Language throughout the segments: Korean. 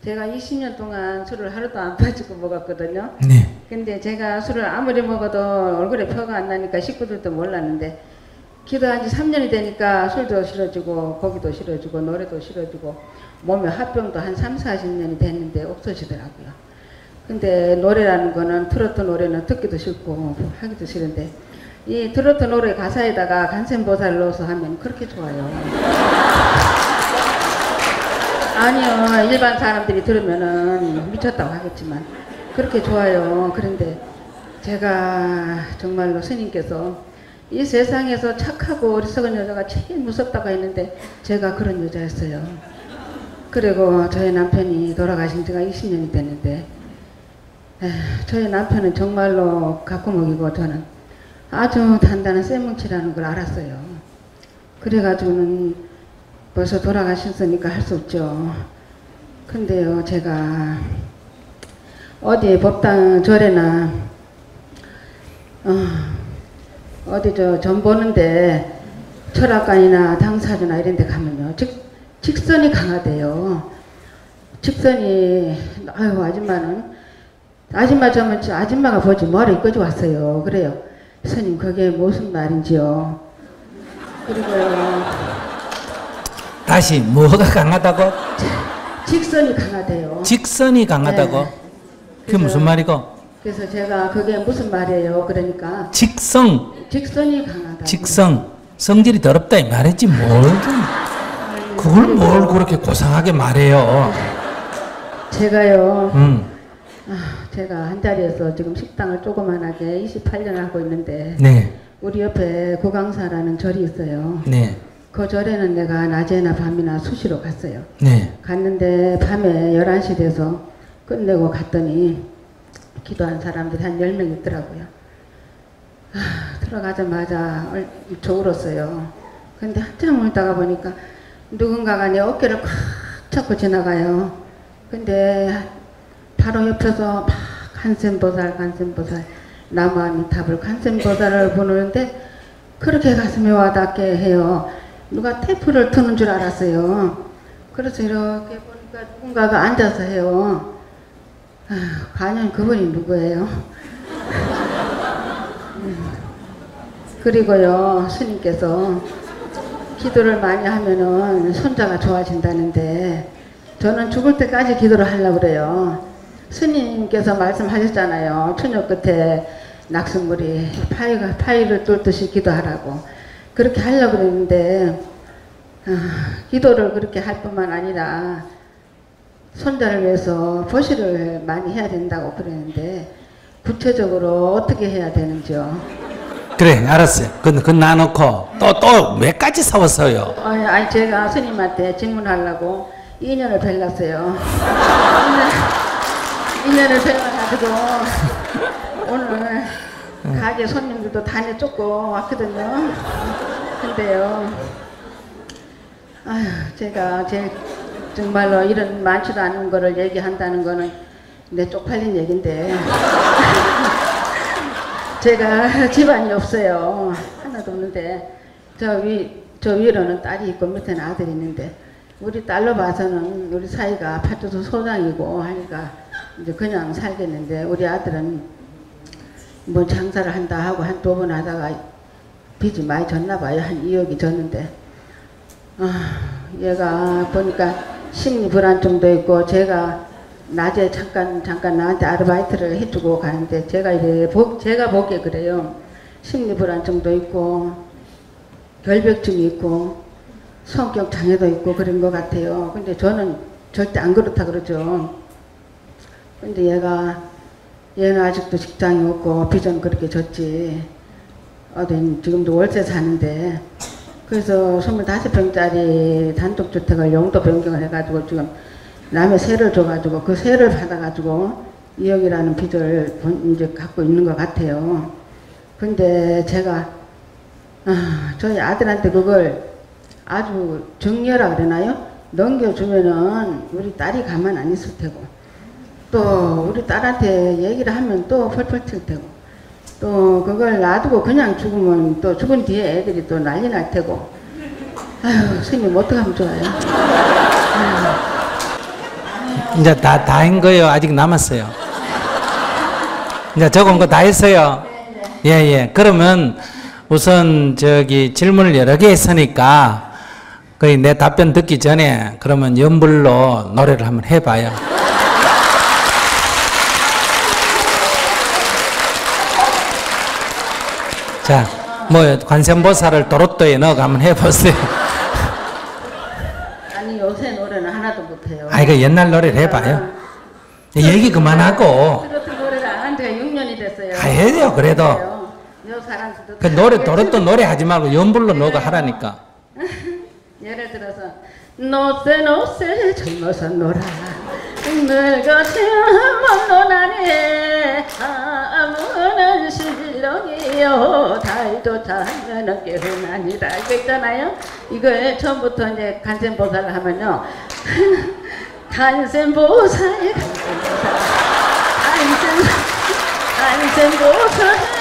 제가 20년 동안 술을 하루도 안 빠지고 먹었거든요. 네. 근데 제가 술을 아무리 먹어도 얼굴에 표가 안 나니까 식구들도 몰랐는데 기도한 지 3년이 되니까 술도 싫어지고 고기도 싫어지고 노래도 싫어지고 몸에 화병도 한 3, 40년이 됐는데 없어지더라고요. 근데 노래라는 거는 트로트 노래는 듣기도 싫고 하기도 싫은데 이 트로트 노래 가사에다가 간센보살을 넣어서 하면 그렇게 좋아요. 아니요, 일반 사람들이 들으면은 미쳤다고 하겠지만 그렇게 좋아요. 그런데 제가 정말로 스님께서 이 세상에서 착하고 어리석은 여자가 제일 무섭다고 했는데 제가 그런 여자였어요. 그리고 저희 남편이 돌아가신 지가 20년이 됐는데 저희 남편은 정말로 가꾸먹이고 저는 아주 단단한 쇠뭉치라는 걸 알았어요. 그래가지고는 벌써 돌아가셨으니까 할 수 없죠. 근데요, 제가 어디 법당 절에나 어디 점 보는데 철학관이나 당사주나 이런 데 가면요 직선이 강하대요. 직선이 아유 아줌마 저면 아줌마가 보지 뭐하러 이까지 왔어요. 그래요. 스님 그게 무슨 말인지요. 그리고요 다시 뭐가 강하다고? 직선이 강하대요. 직선이 강하다고? 네. 그게 무슨 말이고? 그래서 제가 그게 무슨 말이에요. 그러니까 직선이 강하다. 성질이 더럽다 이 말했지 뭘 그걸 뭘 그렇게 고상하게 말해요. 제가요 제가 한 자리에서 지금 식당을 조그만하게 28년 하고 있는데 네. 우리 옆에 고강사라는 절이 있어요. 네. 그 절에는 내가 낮에나 밤이나 수시로 갔어요. 네. 갔는데 밤에 11시 돼서 끝내고 갔더니 기도한 사람들이 한 10명 있더라고요. 들어가자마자 저 울었어요. 근데 한참 울다가 보니까 누군가가 내 어깨를 꽉 잡고 지나가요. 근데 바로 옆에서 막 간센보살 나무아미타불 간센보살을 부르는데 그렇게 가슴에 와닿게 해요. 누가 테이프를 트는 줄 알았어요. 그래서 이렇게 보니까 누군가가 앉아서 해요. 과연 그분이 누구예요? 그리고요, 스님께서 기도를 많이 하면은 손자가 좋아진다는데 저는 죽을 때까지 기도를 하려고 그래요. 스님께서 말씀하셨잖아요. 처녀 끝에 낙순물이 파이를 뚫듯이 기도하라고. 그렇게 하려고 그랬는데 기도를 그렇게 할 뿐만 아니라 손자를 위해서 보시를 많이 해야 된다고 그랬는데 구체적으로 어떻게 해야 되는지요? 그래 알았어요. 그건 놔놓고 또 몇 가지 사왔어요. 아니 제가 스님한테 질문하려고 인연을 벨랐어요. 인연을 벨라가지고 오늘 가게 손님들도 다 내쫓고 왔거든요. 근데요, 아휴, 제가 제일 정말로 이런 많지도 않은 거를 얘기한다는 거는 내 쪽팔린 얘긴데 제가 집안이 없어요. 하나도 없는데 저 위로는 딸이 있고 밑에는 아들이 있는데 우리 딸로 봐서는 우리 사이가 파주소 소장이고 하니까 이제 그냥 살겠는데 우리 아들은 뭐 장사를 한다 하고 한 2번 하다가 빚이 많이 졌나 봐요. 한 2억이 졌는데 얘가 보니까 심리불안증도 있고 제가 낮에 잠깐 나한테 아르바이트를 해주고 가는데 제가 보기에 그래요. 심리불안증도 있고 결벽증이 있고 성격 장애도 있고 그런 것 같아요. 근데 저는 절대 안 그렇다 그러죠. 근데 얘는 아직도 직장이 없고 빚은 그렇게 졌지. 지금도 월세 사는데 그래서 25평짜리 단독주택을 용도 변경을 해가지고 지금 남의 세를 줘가지고 그 세를 받아가지고 2억이라는 빚을 이제 갖고 있는 것 같아요. 근데 제가 저희 아들한테 그걸 아주 정리하라 그러나요? 넘겨주면은 우리 딸이 가만 안 있을 테고 또 우리 딸한테 얘기를 하면 또 펄펄 튈 테고 또 그걸 놔두고 그냥 죽으면 또 죽은 뒤에 애들이 또 난리 날 테고 아휴 스님 어떡하면 좋아요. 이제 다 한 거예요. 아직 남았어요. 이제 적은 거 다 했어요. 예, 예. 그러면 우선 질문을 여러 개 했으니까 거의 내 답변 듣기 전에 그러면 연불로 노래를 한번 해봐요. 자, 뭐 관세음보살을 도로또에 넣어 한번 해보세요. 아니 요새 노래는 하나도 못해요. 아, 이거 옛날 노래를 해봐요. 얘기 그만하고. 트로트 노래를 안 한 지가 6년이 됐어요. 다 해야 돼요, 그래도. 요 사람들도 그 노래 도로또 노래 하지 말고 연불로 넣어 하라니까. 예를 들어서 노세 젊어서 놀아 늙었으면 논하네 아무는 실렁이요 달도 자면은 깨훈하니라 이거 있잖아요. 이거에 처음부터 이제 간센보살을 하면요. 간센보살 간센보살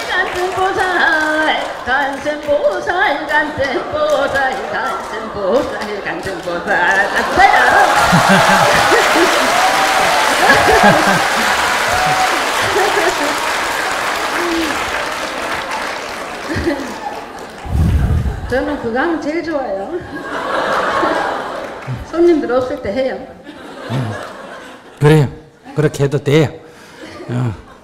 맞아요. 저는 그거 하면 제일 좋아요. 손님들 없을 때 해요. 그래요. 그렇게 해도 돼요.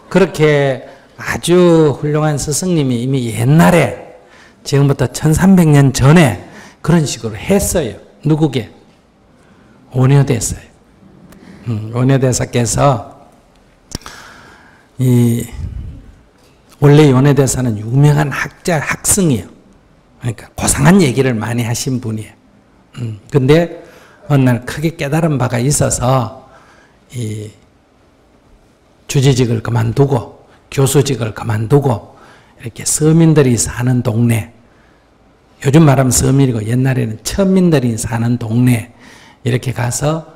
그렇게 아주 훌륭한 스승님이 이미 옛날에 지금부터 1300년 전에 그런 식으로 했어요. 누구게? 원효대사요. 원효대사께서 원래 원효대사는 유명한 학승이에요. 그러니까 고상한 얘기를 많이 하신 분이에요. 근데 어느 날 크게 깨달은 바가 있어서 이 주지직을 그만두고 교수직을 그만두고 이렇게 서민들이 사는 동네, 요즘 말하면 서민이고 옛날에는 천민들이 사는 동네 이렇게 가서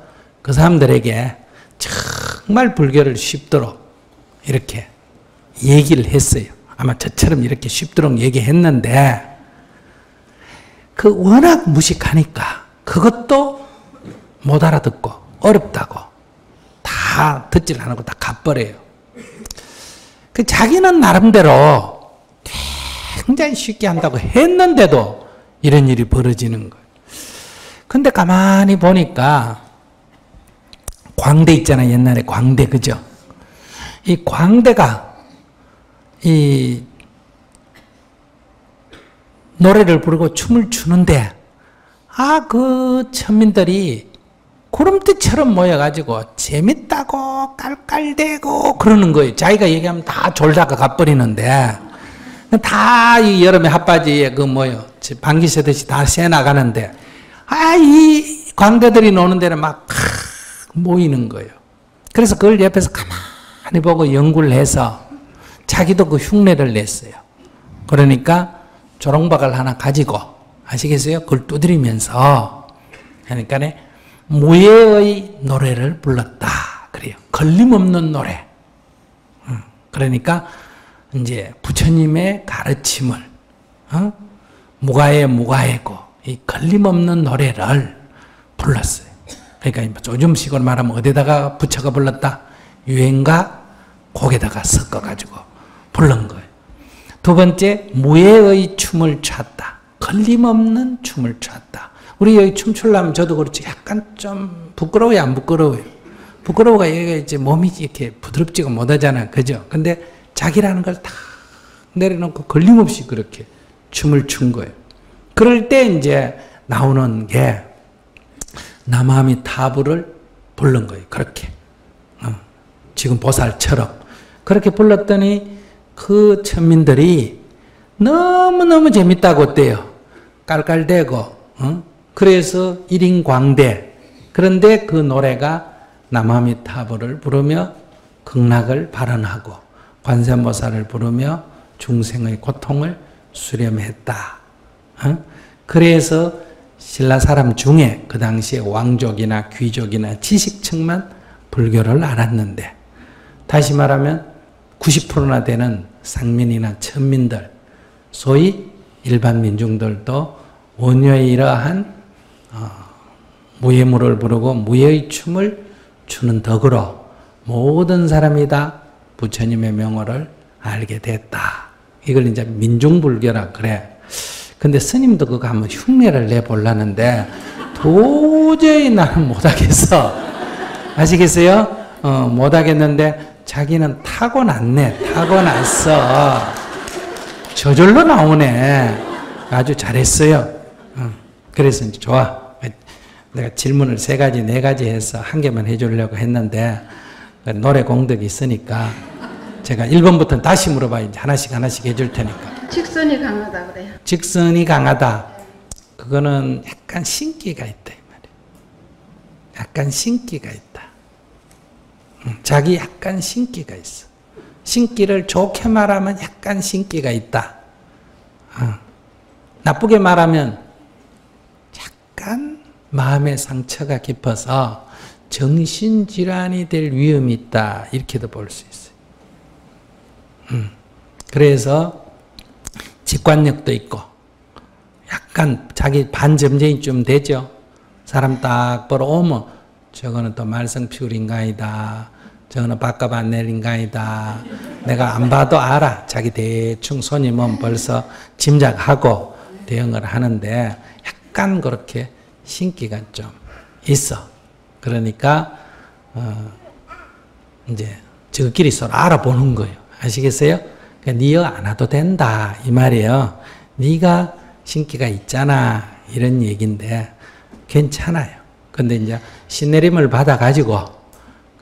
그 사람들에게 정말 불교를 쉽도록 이렇게 얘기를 했어요. 아마 저처럼 이렇게 쉽도록 얘기했는데 그 워낙 무식하니까 그것도 못 알아듣고 어렵다고 다 듣질 않고 다 가버려요. 그 자기는 나름대로 굉장히 쉽게 한다고 했는데도 이런 일이 벌어지는 거예요. 근데 가만히 보니까 광대 있잖아요. 옛날에 광대, 그죠? 이 광대가 이 노래를 부르고 춤을 추는데 그 천민들이 구름띠처럼 모여가지고 재밌다고 깔깔대고 그러는 거예요. 자기가 얘기하면 다 졸다가 가버리는데 다 이 여름에 핫바지에 방귀 새듯이 다 새나가는데 이 광대들이 노는 데는 막 모이는 거예요. 그래서 그걸 옆에서 가만히 보고 연구를 해서 자기도 그 흉내를 냈어요. 그러니까 조롱박을 하나 가지고 아시겠어요? 그걸 두드리면서 그러니까 무예의 노래를 불렀다 그래요. 걸림없는 노래. 그러니까 이제 부처님의 가르침을 무가해고 이 걸림없는 노래를 불렀어요. 그러니까 요즘식으로 말하면 어디다가 부처가 불렀다? 유행가 곡에다가 섞어가지고 부른 거예요. 두 번째, 무예의 춤을 췄다. 걸림없는 춤을 췄다. 우리 여기 춤추려면 저도 그렇지 약간 좀 부끄러워요, 안 부끄러워요? 부끄러워가 얘가 이제 몸이 이렇게 부드럽지가 못하잖아, 그죠? 근데 자기라는 걸 다 내려놓고 걸림없이 그렇게 춤을 춘 거예요. 그럴 때 이제 나오는 게 남아미 타부를 부른 거예요. 그렇게 지금 보살처럼 그렇게 불렀더니 그 천민들이 너무너무 재밌다고 어때요? 깔깔대고 그래서 1인 광대. 그런데 그 노래가 남아미 타부를 부르며 극락을 발언하고 관세음보살을 부르며 중생의 고통을 수렴했다. 그래서 신라 사람 중에 그 당시에 왕족이나 귀족이나 지식층만 불교를 알았는데 다시 말하면 90%나 되는 상민이나 천민들 소위 일반 민중들도 원효의 이러한 무예물을 부르고 무예의 춤을 주는 덕으로 모든 사람이 다 부처님의 명호를 알게 됐다. 이걸 이제 민중불교라 그래. 근데 스님도 그거 한번 흉내를 내보려는데 도저히 나는 못하겠어. 아시겠어요? 못하겠는데 자기는 타고났네. 타고났어. 저절로 나오네. 아주 잘했어요. 그래서 이제 좋아. 내가 질문을 3가지, 4가지 해서 1개만 해주려고 했는데 노래 공덕이 있으니까 제가 1번부터 다시 물어봐요. 이제 하나씩 해줄 테니까. 직선이 강하다 그래요. 직선이 강하다. 그거는 약간 신기가 있다 이 말이에요. 약간 신기가 있다. 자기 약간 신기가 있어. 신기를 좋게 말하면 약간 신기가 있다. 나쁘게 말하면 약간 마음의 상처가 깊어서 정신질환이 될 위험이 있다. 이렇게도 볼 수 있어요. 그래서 직관력도 있고 약간 자기 반점쟁이쯤 되죠. 사람 딱 보러 오면 저거는 또 말썽피울인가이다. 저거는 밥값 안 낼 인간이다. 내가 안 봐도 알아. 자기 대충 손님은 벌써 짐작하고 대응을 하는데 약간 그렇게 신기가 좀 있어. 그러니까 이제 저끼리 서로 알아보는 거예요. 아시겠어요? 그러니까 니어 안 와도 된다 이 말이에요. 네가 신기가 있잖아 이런 얘기인데 괜찮아요. 근데 이제 신내림을 받아가지고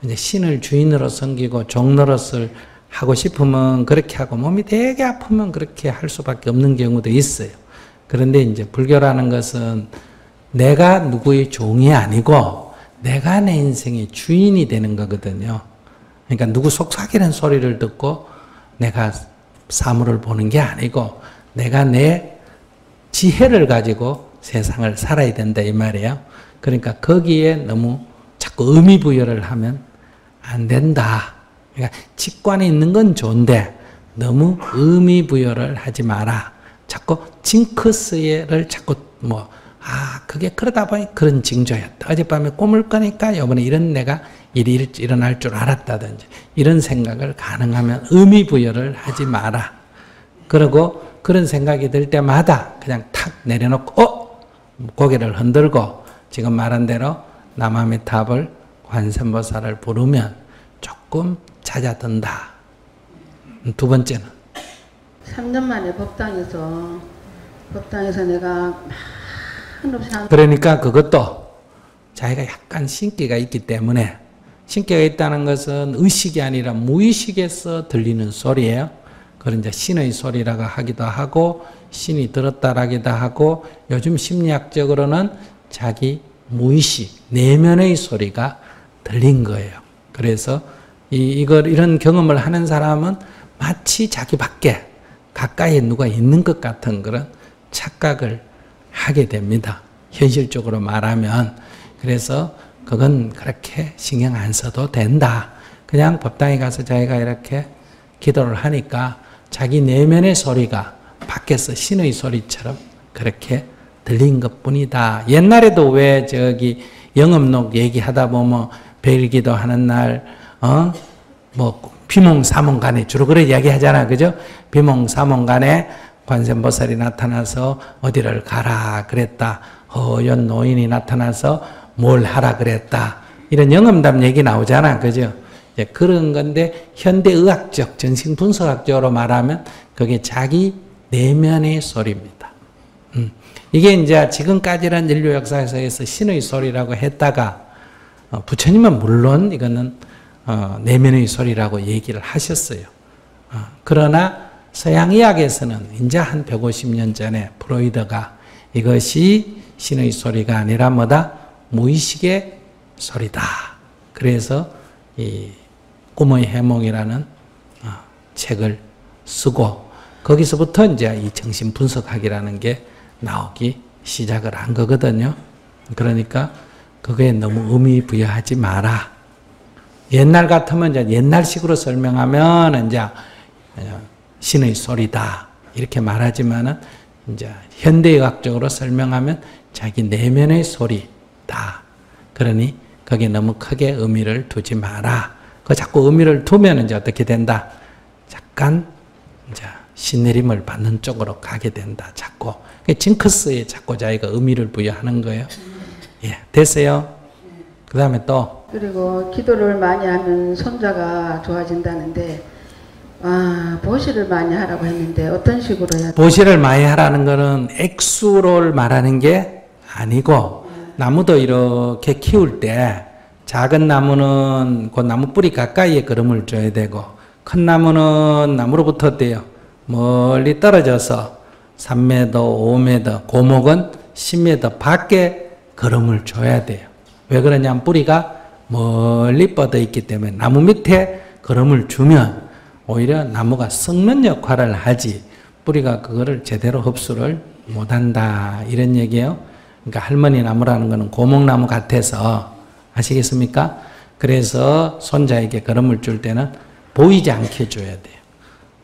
이제 신을 주인으로 섬기고 종노릇을 하고 싶으면 그렇게 하고 몸이 되게 아프면 그렇게 할 수밖에 없는 경우도 있어요. 그런데 이제 불교라는 것은 내가 누구의 종이 아니고 내가 내 인생의 주인이 되는 거거든요. 그러니까 누구 속삭이는 소리를 듣고 내가 사물을 보는 게 아니고 내가 내 지혜를 가지고 세상을 살아야 된다 이 말이에요. 그러니까 거기에 너무 자꾸 의미부여를 하면 안 된다. 그러니까 직관이 있는 건 좋은데 너무 의미부여를 하지 마라. 자꾸 징크스를 자꾸 그게 그러다 보니 그런 징조였다. 어젯밤에 꿈을 꾸니까 이번에 이런 내가 일이 일어날 줄 알았다든지 이런 생각을 가능하면 의미부여를 하지 마라. 그리고 그런 생각이 들 때마다 그냥 탁 내려놓고 고개를 흔들고 지금 말한 대로 남아미탑을 관세음보살을 부르면 조금 잦아든다. 2번째는 3년 만에 법당에서 내가 한없이 그러니까 그것도 자기가 약간 신기가 있기 때문에 신기가 있다는 것은 의식이 아니라 무의식에서 들리는 소리예요. 그걸 이제 신의 소리라고 하기도 하고 신이 들었다라기도 하고 요즘 심리학적으로는 자기 무의식, 내면의 소리가 들린 거예요. 그래서 이런 경험을 하는 사람은 마치 자기 밖에 가까이에 누가 있는 것 같은 그런 착각을 하게 됩니다. 현실적으로 말하면. 그래서 그건 그렇게 신경 안 써도 된다. 그냥 법당에 가서 자기가 이렇게 기도를 하니까 자기 내면의 소리가 밖에서 신의 소리처럼 그렇게 들린 것 뿐이다. 옛날에도 왜 영업록 얘기하다 보면 별기도 하는 날, 비몽사몽간에 주로 그런 이야기 하잖아. 그죠? 비몽사몽간에 관세음보살이 나타나서 어디를 가라 그랬다. 허연 노인이 나타나서 뭘 하라 그랬다. 이런 영험담 얘기 나오잖아. 그죠? 그런 건데 현대의학적, 정신분석학적으로 말하면 그게 자기 내면의 소리입니다. 이게 이제 지금까지는 인류 역사에서 신의 소리라고 했다가 부처님은 물론 이거는 내면의 소리라고 얘기를 하셨어요. 그러나 서양의학에서는 이제 한 150년 전에 프로이드가 이것이 신의 소리가 아니라 무의식의 소리다. 그래서 이 꿈의 해몽이라는 책을 쓰고 거기서부터 이제 이 정신분석학이라는 게 나오기 시작을 한 거거든요. 그러니까 그거에 너무 의미 부여하지 마라. 옛날 같으면 이제 옛날식으로 설명하면 이제 신의 소리다 이렇게 말하지만은 이제 현대의학적으로 설명하면 자기 내면의 소리다. 그러니 거기에 너무 크게 의미를 두지 마라. 그 자꾸 의미를 두면 이제 어떻게 된다? 약간 이제 신내림을 받는 쪽으로 가게 된다. 자꾸. 징크스에 자꾸 자기가 의미를 부여하는 거예요. 예, 됐어요? 그 다음에 또. 그리고 기도를 많이 하면 손자가 좋아진다는데, 보시를 많이 하라고 했는데 어떤 식으로 해야 돼요? 보시를 많이 하라는 거는 액수를 말하는 게 아니고, 나무도 이렇게 키울 때 작은 나무는 그 나무 뿌리 가까이에 거름을 줘야 되고, 큰 나무는 나무로부터 어때요? 멀리 떨어져서 3m, 5m, 고목은 10m 밖에 거름을 줘야 돼요. 왜 그러냐면 뿌리가 멀리 뻗어 있기 때문에 나무 밑에 거름을 주면 오히려 나무가 썩는 역할을 하지 뿌리가 그거를 제대로 흡수를 못한다. 이런 얘기예요. 그러니까 할머니 나무라는 거는 고목나무 같아서 아시겠습니까? 그래서 손자에게 거름을 줄 때는 보이지 않게 줘야 돼요.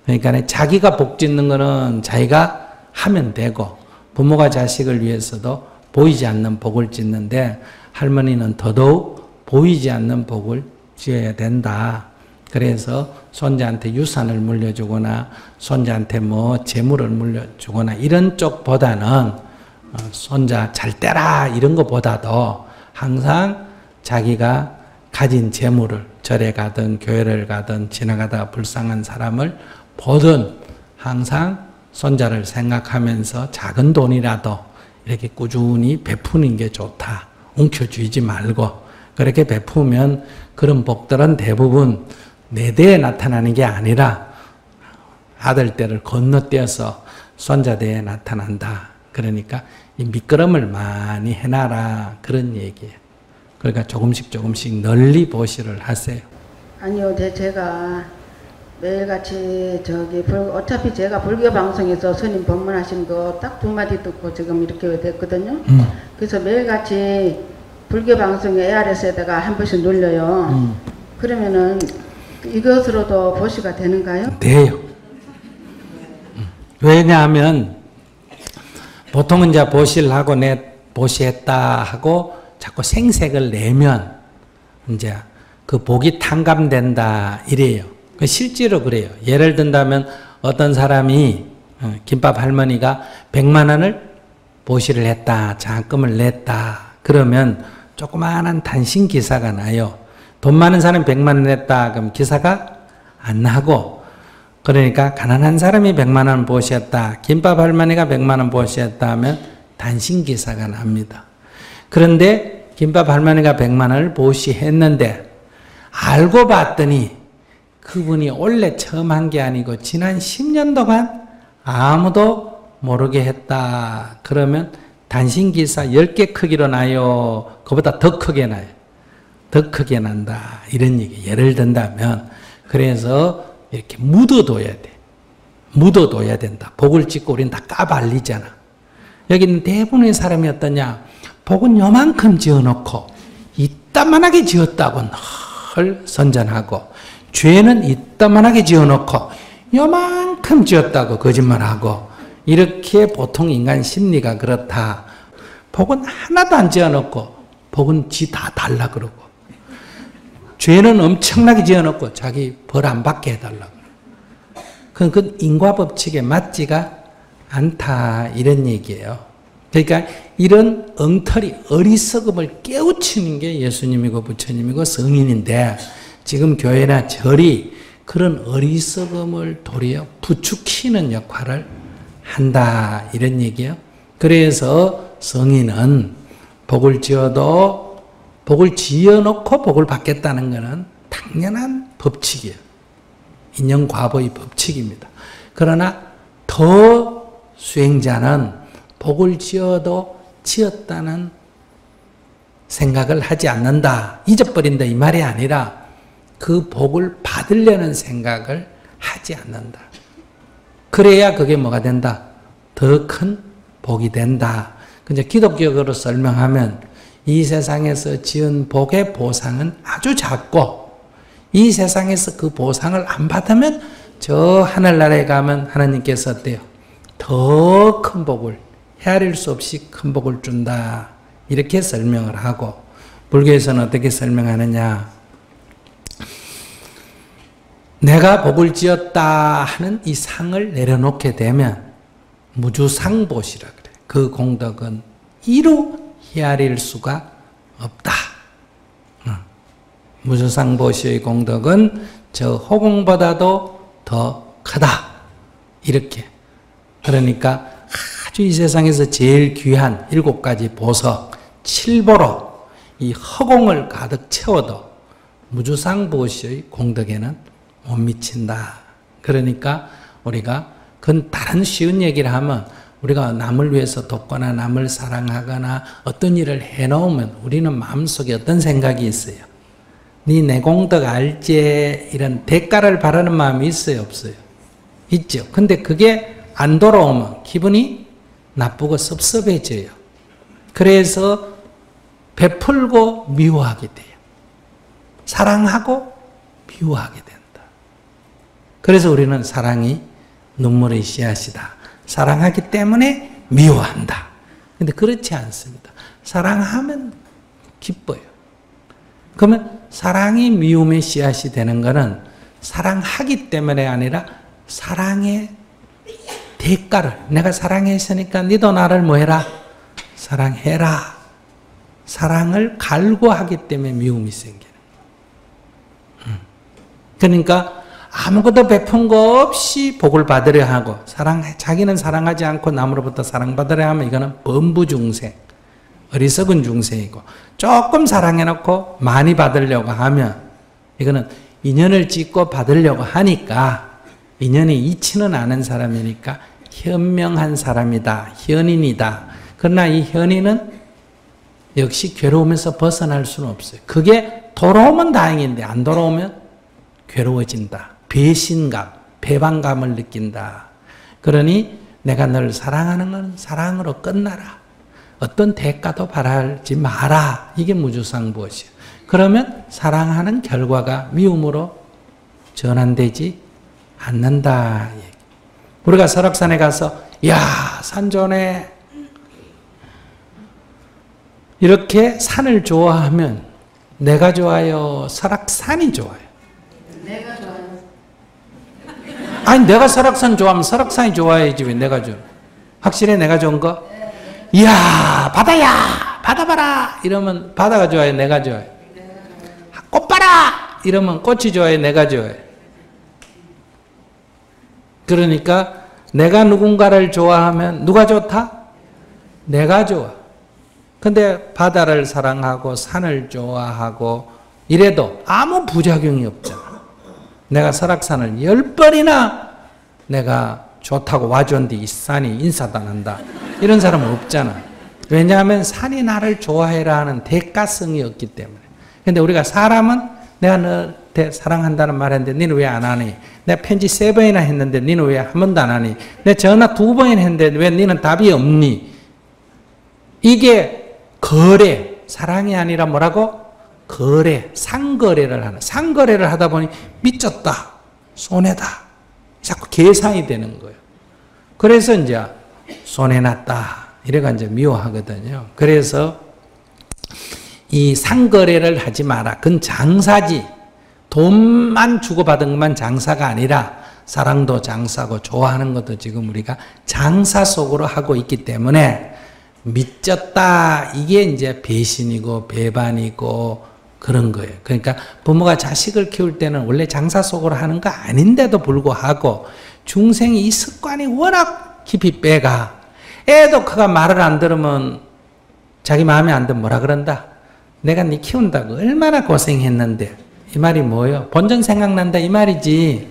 그러니까 자기가 복 짓는 거는 자기가 하면 되고 부모가 자식을 위해서도 보이지 않는 복을 짓는데 할머니는 더더욱 보이지 않는 복을 지어야 된다. 그래서 손자한테 유산을 물려주거나 손자한테 뭐 재물을 물려주거나 이런 쪽보다는 손자 잘 떼라 이런 것보다도 항상 자기가 가진 재물을 절에 가든 교회를 가든 지나가다가 불쌍한 사람을 보든 항상 손자를 생각하면서 작은 돈이라도 이렇게 꾸준히 베푸는 게 좋다. 움켜쥐지 말고 그렇게 베푸면 그런 복들은 대부분 내 대에 나타나는 게 아니라 아들 때를 건너뛰어서 손자 대에 나타난다. 그러니까 이 밑거름을 많이 해놔라 그런 얘기예요. 그러니까 조금씩 널리 보시를 하세요. 아니요, 제가 매일같이 어차피 제가 불교 방송에서 스님 법문하신 거 딱 2마디 듣고 지금 이렇게 됐거든요. 그래서 매일같이 불교 방송에 ARS에다가 한 번씩 눌러요. 그러면은 이것으로도 보시가 되는가요? 돼요. 왜냐하면 보통은 이제 보시를 하고 내 보시했다 하고 자꾸 생색을 내면 이제 그 복이 탕감된다 이래요. 실제로 그래요. 예를 든다면 어떤 사람이 김밥 할머니가 100만 원을 보시를 했다. 장학금을 냈다. 그러면 조그마한 단신 기사가 나요. 돈 많은 사람이 100만 원 냈다. 그럼 기사가 안 나고 그러니까 가난한 사람이 100만 원 보시했다. 김밥 할머니가 100만 원 보시했다 하면 단신 기사가 납니다. 그런데 김밥 할머니가 100만 원을 보시했는데 알고 봤더니 그분이 원래 처음 한 게 아니고 지난 10년 동안 아무도 모르게 했다. 그러면 단신기사 10개 크기로 나요? 그보다 더 크게 나요? 더 크게 난다. 이런 얘기. 예를 든다면 그래서 이렇게 묻어둬야 돼. 묻어둬야 된다. 복을 짓고 우리는 다 까발리잖아. 여기는 대부분의 사람이 어떠냐? 복은 요만큼 지어놓고 이따만하게 지었다고 늘 선전하고 죄는 이따만하게 지어놓고 요만큼 지었다고 거짓말하고 이렇게 보통 인간 심리가 그렇다. 복은 하나도 안 지어놓고 복은 지 다 달라 그러고 죄는 엄청나게 지어놓고 자기 벌 안 받게 해달라고. 그건 인과법칙에 맞지가 않다 이런 얘기예요. 그러니까 이런 엉터리 어리석음을 깨우치는 게 예수님이고 부처님이고 성인인데 지금 교회나 절이 그런 어리석음을 도리어 부추기는 역할을 한다 이런 얘기예요. 그래서 성인은 복을 지어도 복을 지어놓고 복을 받겠다는 것은 당연한 법칙이에요. 인연과보의 법칙입니다. 그러나 더 수행자는 복을 지어도 지었다는 생각을 하지 않는다. 잊어버린다 이 말이 아니라 그 복을 받으려는 생각을 하지 않는다. 그래야 그게 뭐가 된다? 더 큰 복이 된다. 근데 기독교적으로 설명하면 이 세상에서 지은 복의 보상은 아주 작고 이 세상에서 그 보상을 안 받으면 저 하늘나라에 가면 하나님께서 어때요? 더 큰 복을 헤아릴 수 없이 큰 복을 준다. 이렇게 설명을 하고 불교에서는 어떻게 설명하느냐. 내가 복을 지었다 하는 이 상을 내려놓게 되면 무주상보시라 그래. 그 공덕은 이루 헤아릴 수가 없다. 무주상보시의 공덕은 저 호공보다도 더 크다. 이렇게. 그러니까 아주 이 세상에서 제일 귀한 7가지 보석, 7보로 이 허공을 가득 채워도 무주상보시의 공덕에는 못 미친다. 그러니까 우리가 그건 다른 쉬운 얘기를 하면 우리가 남을 위해서 돕거나 남을 사랑하거나 어떤 일을 해놓으면 우리는 마음속에 어떤 생각이 있어요? 네 내 공덕 알지? 이런 대가를 바라는 마음이 있어요? 없어요? 있죠. 근데 그게 안 돌아오면 기분이 나쁘고 섭섭해져요. 그래서 베풀고 미워하게 돼요. 사랑하고 미워하게 된다. 그래서 우리는 사랑이 눈물의 씨앗이다. 사랑하기 때문에 미워한다. 근데 그렇지 않습니다. 사랑하면 기뻐요. 그러면 사랑이 미움의 씨앗이 되는 것은 사랑하기 때문에 아니라 사랑의 대가를, 내가 사랑했으니까 너도 나를 뭐 해라? 사랑해라. 사랑을 갈구하기 때문에 미움이 생기는 거예요. 그러니까 아무것도 베푼 거 없이 복을 받으려 하고 자기는 사랑하지 않고 남으로부터 사랑받으려 하면 이거는 범부중생, 어리석은 중생이고, 조금 사랑해놓고 많이 받으려고 하면 이거는 인연을 짓고 받으려고 하니까 인연이 이치는 않은 사람이니까 현명한 사람이다, 현인이다. 그러나 이 현인은 역시 괴로우면서 벗어날 수는 없어요. 그게 돌아오면 다행인데 안 돌아오면 괴로워진다. 배신감, 배반감을 느낀다. 그러니 내가 널 사랑하는 건 사랑으로 끝나라. 어떤 대가도 바라지 마라. 이게 무주상보시야. 그러면 사랑하는 결과가 미움으로 전환되지 않는다. 우리가 설악산에 가서 야, 산 좋네. 이렇게 산을 좋아하면 내가 좋아요? 설악산이 좋아요? 내가 좋아요. 아니 내가 설악산 좋아하면 설악산이 좋아야지 왜 내가 좋아? 확실해 내가 좋은 거? 이야 바다야 바다 봐라 이러면 바다가 좋아요 내가 좋아요? 꽃 봐라 이러면 꽃이 좋아요 내가 좋아요? 그러니까 내가 누군가를 좋아하면 누가 좋다? 내가 좋아. 근데 바다를 사랑하고 산을 좋아하고 이래도 아무 부작용이 없잖아. 내가 설악산을 10번이나 내가 좋다고 와줬는데 이 산이 인사도 안 한다. 이런 사람은 없잖아. 왜냐하면 산이 나를 좋아해라 하는 대가성이 없기 때문에. 근데 우리가 사람은 내가 너한테 사랑한다는 말 했는데 너는 왜 안 하니? 내가 편지 3번이나 했는데 너는 왜 한 번도 안 하니? 내가 전화 2번이나 했는데 왜 너는 답이 없니? 이게 거래, 사랑이 아니라 뭐라고? 거래, 상거래를 하는. 상거래를 하다 보니 미쳤다, 손해다. 자꾸 계산이 되는 거예요. 그래서 이제 손해났다. 이래가 이제 미워하거든요. 그래서 이 상거래를 하지 마라. 그건 장사지. 돈만 주고받은 것만 장사가 아니라 사랑도 장사고 좋아하는 것도 지금 우리가 장사 속으로 하고 있기 때문에 미쳤다. 이게 이제 배신이고 배반이고 그런 거예요. 그러니까 부모가 자식을 키울 때는 원래 장사 속으로 하는 거 아닌데도 불구하고 중생이 이 습관이 워낙 깊이 빼가. 애도 그가 말을 안 들으면 자기 마음에 안 들면 뭐라 그런다? 내가 네 키운다고 얼마나 고생했는데. 이 말이 뭐예요? 본전 생각난다 이 말이지.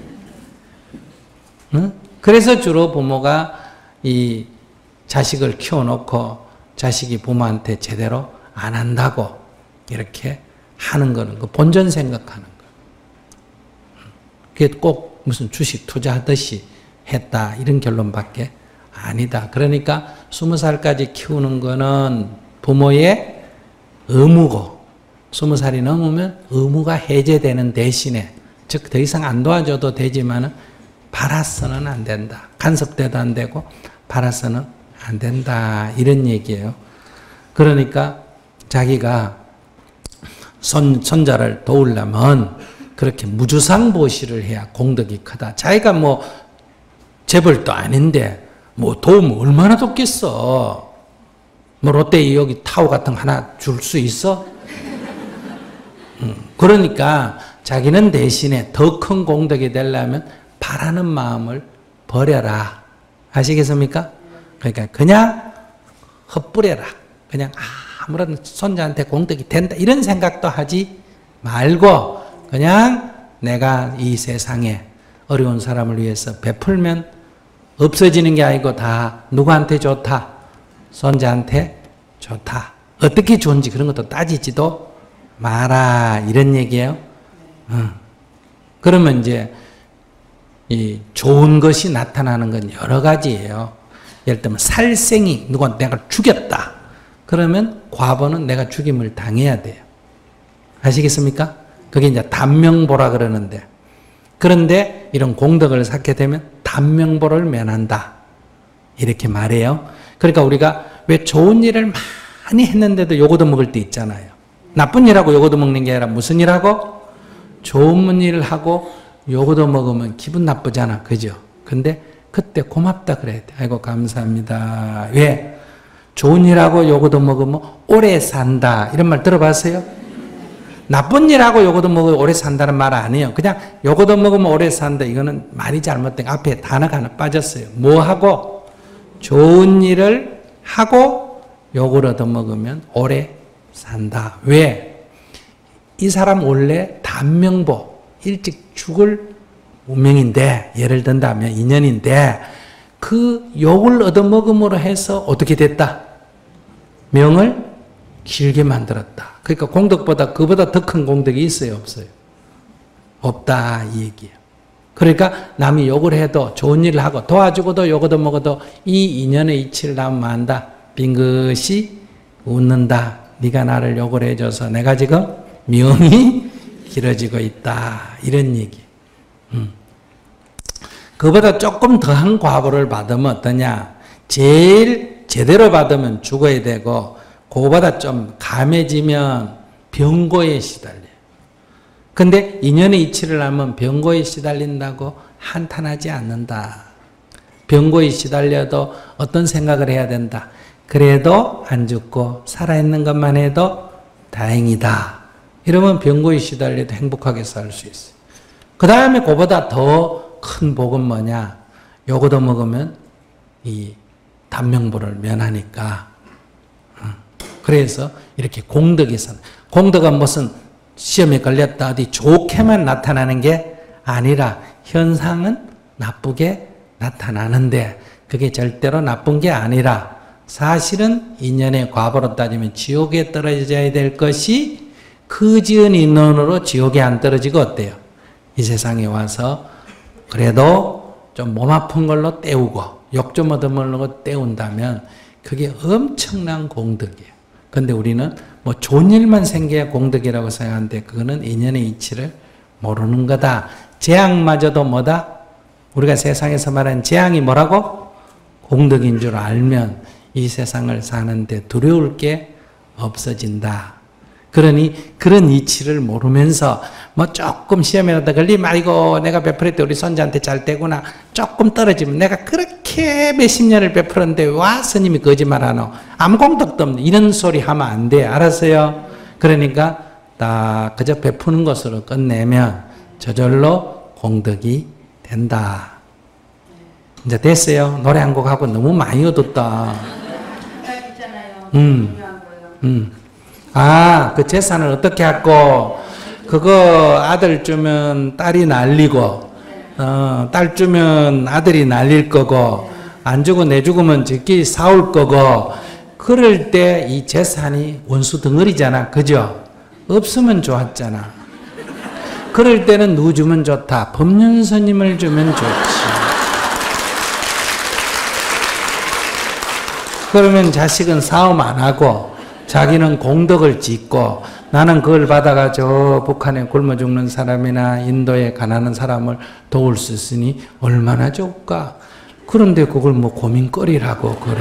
응? 그래서 주로 부모가 이 자식을 키워놓고 자식이 부모한테 제대로 안 한다고 이렇게 하는 거는 그 본전 생각하는 거. 그게 꼭 무슨 주식 투자하듯이 했다 이런 결론밖에 아니다. 그러니까 20살까지 키우는 거는 부모의 의무고 20살이 넘으면 의무가 해제되는 대신에 즉 더 이상 안 도와줘도 되지만 팔아서는 안 된다. 간섭돼도 안 되고 팔아서는 안 된다. 이런 얘기예요. 그러니까 자기가 손자를 도우려면 그렇게 무주상보시를 해야 공덕이 크다. 자기가 뭐 재벌도 아닌데 뭐 도우면 얼마나 돕겠어. 뭐 롯데 여기 타워 같은 거 하나 줄 수 있어? 그러니까 자기는 대신에 더 큰 공덕이 되려면 바라는 마음을 버려라. 아시겠습니까? 그러니까 그냥 헛뿌려라. 그냥 아무런 손자한테 공덕이 된다 이런 생각도 하지 말고 그냥 내가 이 세상에 어려운 사람을 위해서 베풀면 없어지는 게 아니고 다 누구한테 좋다? 손자한테 좋다. 어떻게 좋은지 그런 것도 따지지도 마라 이런 얘기예요. 그러면 이제 이 좋은 것이 나타나는 건 여러 가지예요. 예를 들면 살생이 누가 내가 죽였다. 그러면 과보는 내가 죽임을 당해야 돼요. 아시겠습니까? 그게 이제 단명보라 그러는데, 그런데 이런 공덕을 쌓게 되면 단명보를 면한다 이렇게 말해요. 그러니까 우리가 왜 좋은 일을 많이 했는데도 요거도 먹을 때 있잖아요. 나쁜 일하고 요거도 먹는 게 아니라 무슨 일하고? 좋은 일을 하고 요거도 먹으면 기분 나쁘잖아. 그죠? 근데 그때 고맙다 그래야 돼. 아이고 감사합니다. 왜? 좋은 일하고 요거도 먹으면 오래 산다 이런 말 들어봤어요? 나쁜 일하고 요거도 먹으면 오래 산다는 말 아니에요. 그냥 요거도 먹으면 오래 산다 이거는 말이 잘못된 앞에 단어가 하나 빠졌어요. 뭐 하고? 좋은 일을 하고 요걸 얻어먹으면 오래 산다. 왜? 이 사람 원래 단명보 일찍 죽을 운명인데, 예를 든다면 인연인데 그 욕을 얻어먹음으로 해서 어떻게 됐다? 명을 길게 만들었다. 그러니까 공덕보다 그보다 더 큰 공덕이 있어요? 없어요? 없다 이 얘기예요. 그러니까 남이 욕을 해도 좋은 일을 하고 도와주고도 욕 얻어먹어도 이 인연의 이치를 나면 안다. 빙긋이 웃는다. 네가 나를 욕을 해줘서 내가 지금 명이 길어지고 있다. 이런 얘기. 그보다 조금 더한 과보를 받으면 어떠냐? 제일 제대로 받으면 죽어야 되고 그거보다 좀 감해지면 병고에 시달려요. 근데 인연의 이치를 하면 병고에 시달린다고 한탄하지 않는다. 병고에 시달려도 어떤 생각을 해야 된다. 그래도 안 죽고 살아있는 것만 해도 다행이다. 이러면 병고에 시달려도 행복하게 살 수 있어요. 그 다음에 그보다 더 큰 복은 뭐냐? 요거도 먹으면 이 단명보를 면하니까. 그래서 이렇게 공덕이 있어. 공덕은 무슨 시험에 걸렸다 어디 좋게만 나타나는 게 아니라 현상은 나쁘게 나타나는데 그게 절대로 나쁜 게 아니라 사실은 인연의 과보로 따지면 지옥에 떨어져야 될 것이 그 지은 인연으로 지옥에 안 떨어지고 어때요? 이 세상에 와서 그래도 좀 몸 아픈 걸로 때우고 욕 좀 얻어먹는 때운다면 그게 엄청난 공덕이에요. 근데 우리는 뭐 좋은 일만 생겨야 공덕이라고 생각하는데 그거는 인연의 이치를 모르는 거다. 재앙마저도 뭐다? 우리가 세상에서 말하는 재앙이 뭐라고? 공덕인 줄 알면 이 세상을 사는데 두려울 게 없어진다. 그러니 그런 이치를 모르면서 뭐 조금 시험에라도 걸리면 아이고 내가 베풀었대 우리 손자한테 잘 되구나. 조금 떨어지면 내가 그렇게 몇십 년을 베풀었는데 와 스님이 거짓말하노. 아무 공덕도 없는 이런 소리 하면 안 돼. 알았어요? 그러니까 딱 그저 베푸는 것으로 끝내면 저절로 공덕이 된다. 이제 됐어요. 노래 한 곡 하고 너무 많이 얻었다. 아, 그 재산을 어떻게 할고? 그거 아들 주면 딸이 날리고, 딸 주면 아들이 날릴 거고, 안 주고 내 죽으면 저끼리 싸울 거고, 그럴 때 이 재산이 원수 덩어리잖아. 그죠? 없으면 좋았잖아. 그럴 때는 누구 주면 좋다? 법륜 스님을 주면 좋지. 그러면 자식은 싸움 안 하고, 자기는 공덕을 짓고 나는 그걸 받아가 저 북한에 굶어 죽는 사람이나 인도에 가난한 사람을 도울 수 있으니 얼마나 좋을까. 그런데 그걸 뭐 고민거리라고 그래.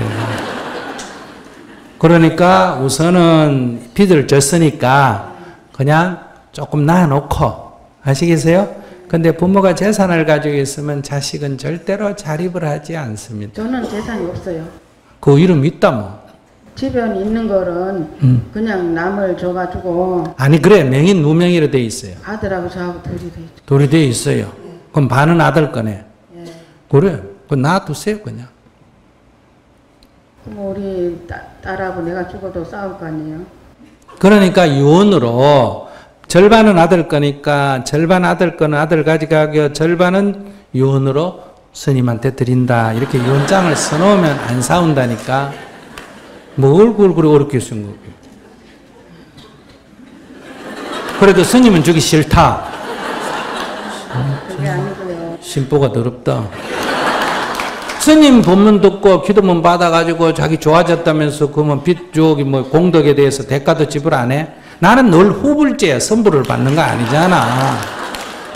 그러니까 우선은 빚을 졌으니까 그냥 조금 놔놓고 아시겠어요? 근데 부모가 재산을 가지고 있으면 자식은 절대로 자립을 하지 않습니다. 저는 재산이 없어요. 그 이름 있다 뭐. 집에 있는 거는 그냥 남을 줘가지고 아니 그래 명인 누명의로 돼 있어요. 아들하고 저하고 둘이 돼 있죠. 둘이 돼 있어요. 그럼 반은 아들 거네. 예. 그래. 그 놔두세요 그냥. 그럼 우리 딸하고 내가 죽어도 싸울 거 아니에요? 그러니까 유언으로 절반은 아들 거니까 절반 아들 거는 아들 가져가고 절반은 유언으로 스님한테 드린다. 이렇게 유언장을 써놓으면 안 싸운다니까. 뭘 그걸 그래 어렵게 쓴 거고. 그래도 스님은 주기 싫다. 그게 아니고요. 심보가 더럽다. 스님 법문 듣고 기도문 받아가지고 자기 좋아졌다면서 그러면 빚 저기 뭐 공덕에 대해서 대가도 지불 안 해? 나는 늘 후불제야. 선불을 받는 거 아니잖아.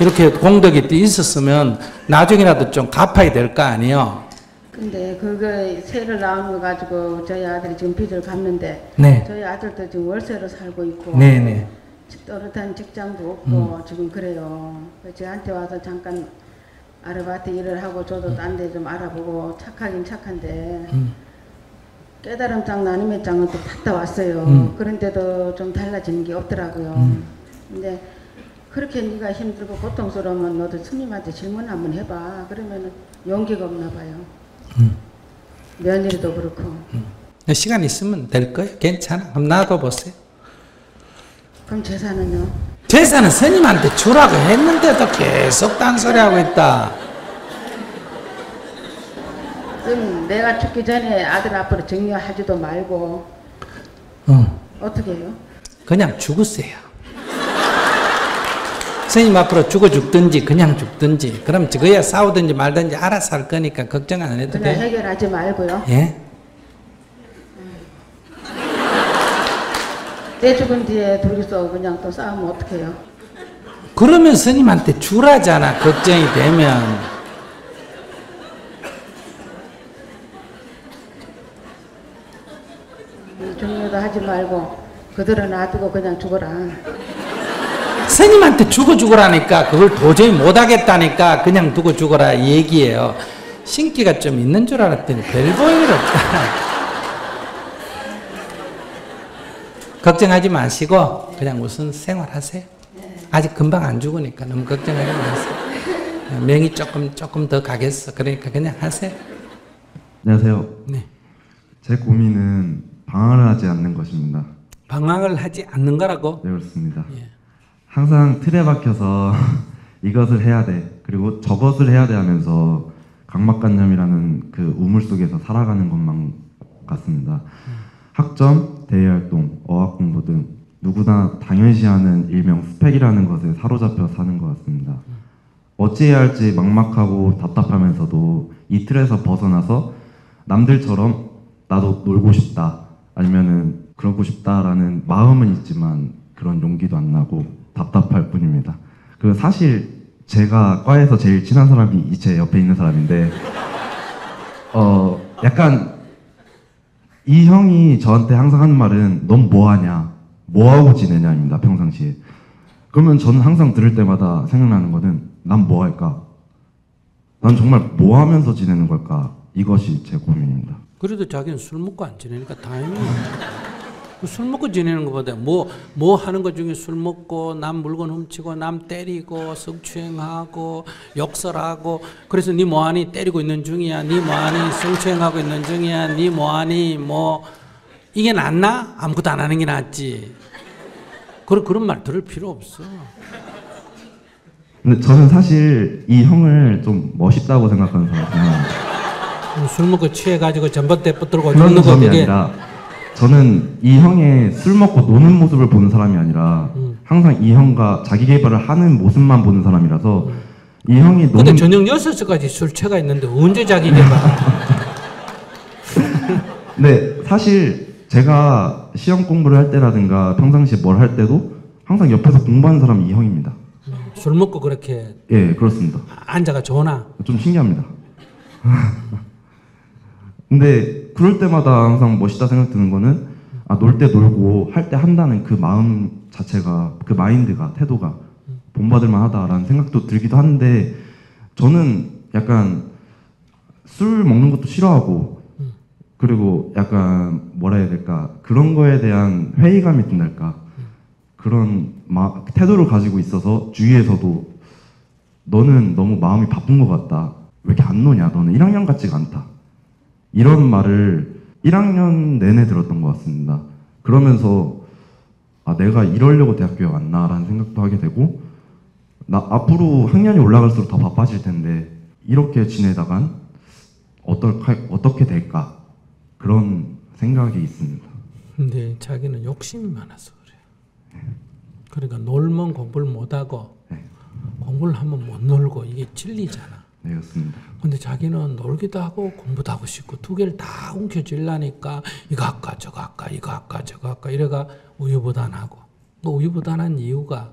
이렇게 공덕이 있었으면 나중이라도 좀 갚아야 될 거 아니에요. 근데 그거 세를 나온 거 가지고 저희 아들이 지금 빚을 갚는데 네. 저희 아들도 지금 월세로 살고 있고 네네. 또렷한 직장도 없고 지금 그래요. 그래서 저한테 와서 잠깐 아르바이트 일을 하고 저도 딴 데 좀 알아보고 착하긴 착한데 깨달음장 나눔의장은 또 갔다 왔어요. 그런데도 좀 달라지는 게 없더라고요. 근데 그렇게 네가 힘들고 고통스러우면 너도 스님한테 질문 한번 해봐. 그러면 용기가 없나 봐요. 며느리도 그렇고. 시간 있으면 될 거예요. 괜찮아. 그럼 놔둬보세요. 그럼 재산은요? 재산은 스님한테 주라고 했는데도 계속 딴소리하고 있다. 그럼 내가 죽기 전에 아들 앞으로 정리하지도 말고 어떻게 해요? 그냥 죽으세요. 스님 앞으로 죽든지 그냥 죽든지 그럼 그야 싸우든지 말든지 알아서 할 거니까 걱정 안 해도 그냥 돼요. 해결하지 말고요. 예? 내 죽은 뒤에 둘이서 그냥 또 싸우면 어떡해요? 그러면 스님한테 주라잖아. 걱정이 되면. 종료도 하지 말고 그대로 놔두고 그냥 죽어라. 스님한테 죽어라니까 그걸 도저히 못하겠다니까 그냥 두고 죽어라 이 얘기예요. 신기가 좀 있는 줄 알았더니 별 볼일 없다. 걱정하지 마시고 그냥 우선 생활하세요. 아직 금방 안 죽으니까 너무 걱정하지 마세요. 명이 조금 더 가겠어. 그러니까 그냥 하세요. 안녕하세요. 네. 제 고민은 방황을 하지 않는 것입니다. 방황을 하지 않는 거라고? 네, 그렇습니다. 예. 항상 틀에 박혀서 이것을 해야 돼, 그리고 저것을 해야 돼 하면서 강박관념이라는 그 우물 속에서 살아가는 것만 같습니다. 학점, 대외활동, 어학공부 등 누구나 당연시하는 일명 스펙이라는 것에 사로잡혀 사는 것 같습니다. 어찌해야 할지 막막하고 답답하면서도 이 틀에서 벗어나서 남들처럼 나도 놀고 싶다, 아니면은 그러고 싶다라는 마음은 있지만 그런 용기도 안 나고 답답할 뿐입니다. 그 사실 제가 과에서 제일 친한 사람이 제 옆에 있는 사람인데 약간 이 형이 저한테 항상 하는 말은 넌 뭐하냐, 뭐하고 지내냐입니다. 평상시에. 그러면 저는 항상 들을 때마다 생각나는 거는 난 뭐할까? 난 정말 뭐하면서 지내는 걸까? 이것이 제 고민입니다. 그래도 자기는 술 먹고 안 지내니까 다행이야. 술 먹고 지내는 것보다 뭐 하는 것 중에 술 먹고 남 물건 훔치고 남 때리고 성추행하고 욕설하고 그래서 니 뭐하니 때리고 있는 중이야, 니 뭐하니 성추행하고 있는 중이야, 니 뭐하니 뭐 이게 낫나? 아무것도 안 하는 게 낫지. 그런 말 들을 필요 없어. 근데 저는 사실 이 형을 좀 멋있다고 생각하는 사람이에요. 술 먹고 취해가지고 전봇대 붙들고 그런 죽는 거 점이 그게 아니라 저는 이 형의 술 먹고 노는 모습을 보는 사람이 아니라 항상 이 형과 자기 개발을 하는 모습만 보는 사람이라서 이 형이 근데 노는 저녁 6시까지 술 취가 있는데 언제 자기 개발? 네, 사실 제가 시험 공부를 할 때라든가 평상시에 뭘 할 때도 항상 옆에서 공부하는 사람이 이 형입니다. 술 먹고 그렇게 예, 그렇습니다. 앉아가 좋나? 좀 신기합니다. 근데 그럴 때마다 항상 멋있다 생각 드는 거는 놀 때 놀고 할 때 한다는 그 마음 자체가 그 마인드가 태도가 본받을 만하다라는 생각도 들기도 하는데 저는 약간 술 먹는 것도 싫어하고 그리고 약간 뭐라 해야 될까 그런 거에 대한 회의감이 든달까 그런 태도를 가지고 있어서 주위에서도 너는 너무 마음이 바쁜 것 같다 왜 이렇게 안 노냐 너는 1학년 같지가 않다 이런 말을 1학년 내내 들었던 것 같습니다. 그러면서 아 내가 이러려고 대학교에 왔나라는 생각도 하게 되고 나 앞으로 학년이 올라갈수록 더 바빠질 텐데 이렇게 지내다간 어떻게 될까 그런 생각이 있습니다. 근데 자기는 욕심이 많아서 그래요. 그러니까 놀면 공부를 못하고 네. 공부를 하면 못 놀고 이게 진리잖아. 네, 그렇습니다. 근데 자기는 놀기도 하고 공부도 하고 싶고 두 개를 다 움켜쥐려니까 이거 할까 저거 할까 이거 할까 저거 할까 이래가 우유부단하고 그 우유부단한 이유가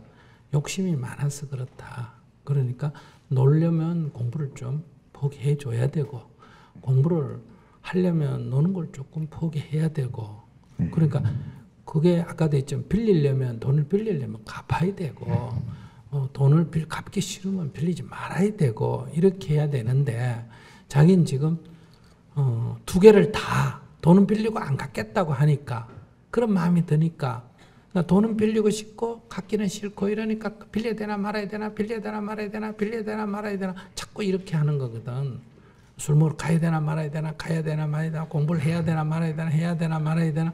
욕심이 많아서 그렇다. 그러니까 놀려면 공부를 좀 포기해 줘야 되고 공부를 하려면 노는 걸 조금 포기해야 되고 그러니까 그게 아까도 했지만 돈을 빌리려면 갚아야 되고 돈을 갚기 싫으면 빌리지 말아야 되고 이렇게 해야 되는데 자기는 지금 두 개를 다 돈은 빌리고 안 갚겠다고 하니까 그런 마음이 드니까 돈은 빌리고 싶고 갚기는 싫고 이러니까 빌려야 되나 말아야 되나 빌려야 되나 말아야 되나 빌려야 되나 말아야 되나 자꾸 이렇게 하는 거거든. 술 먹으러 가야 되나 말아야 되나 가야 되나 말아야 되나 공부를 해야 되나 말아야 되나 해야 되나 말아야 되나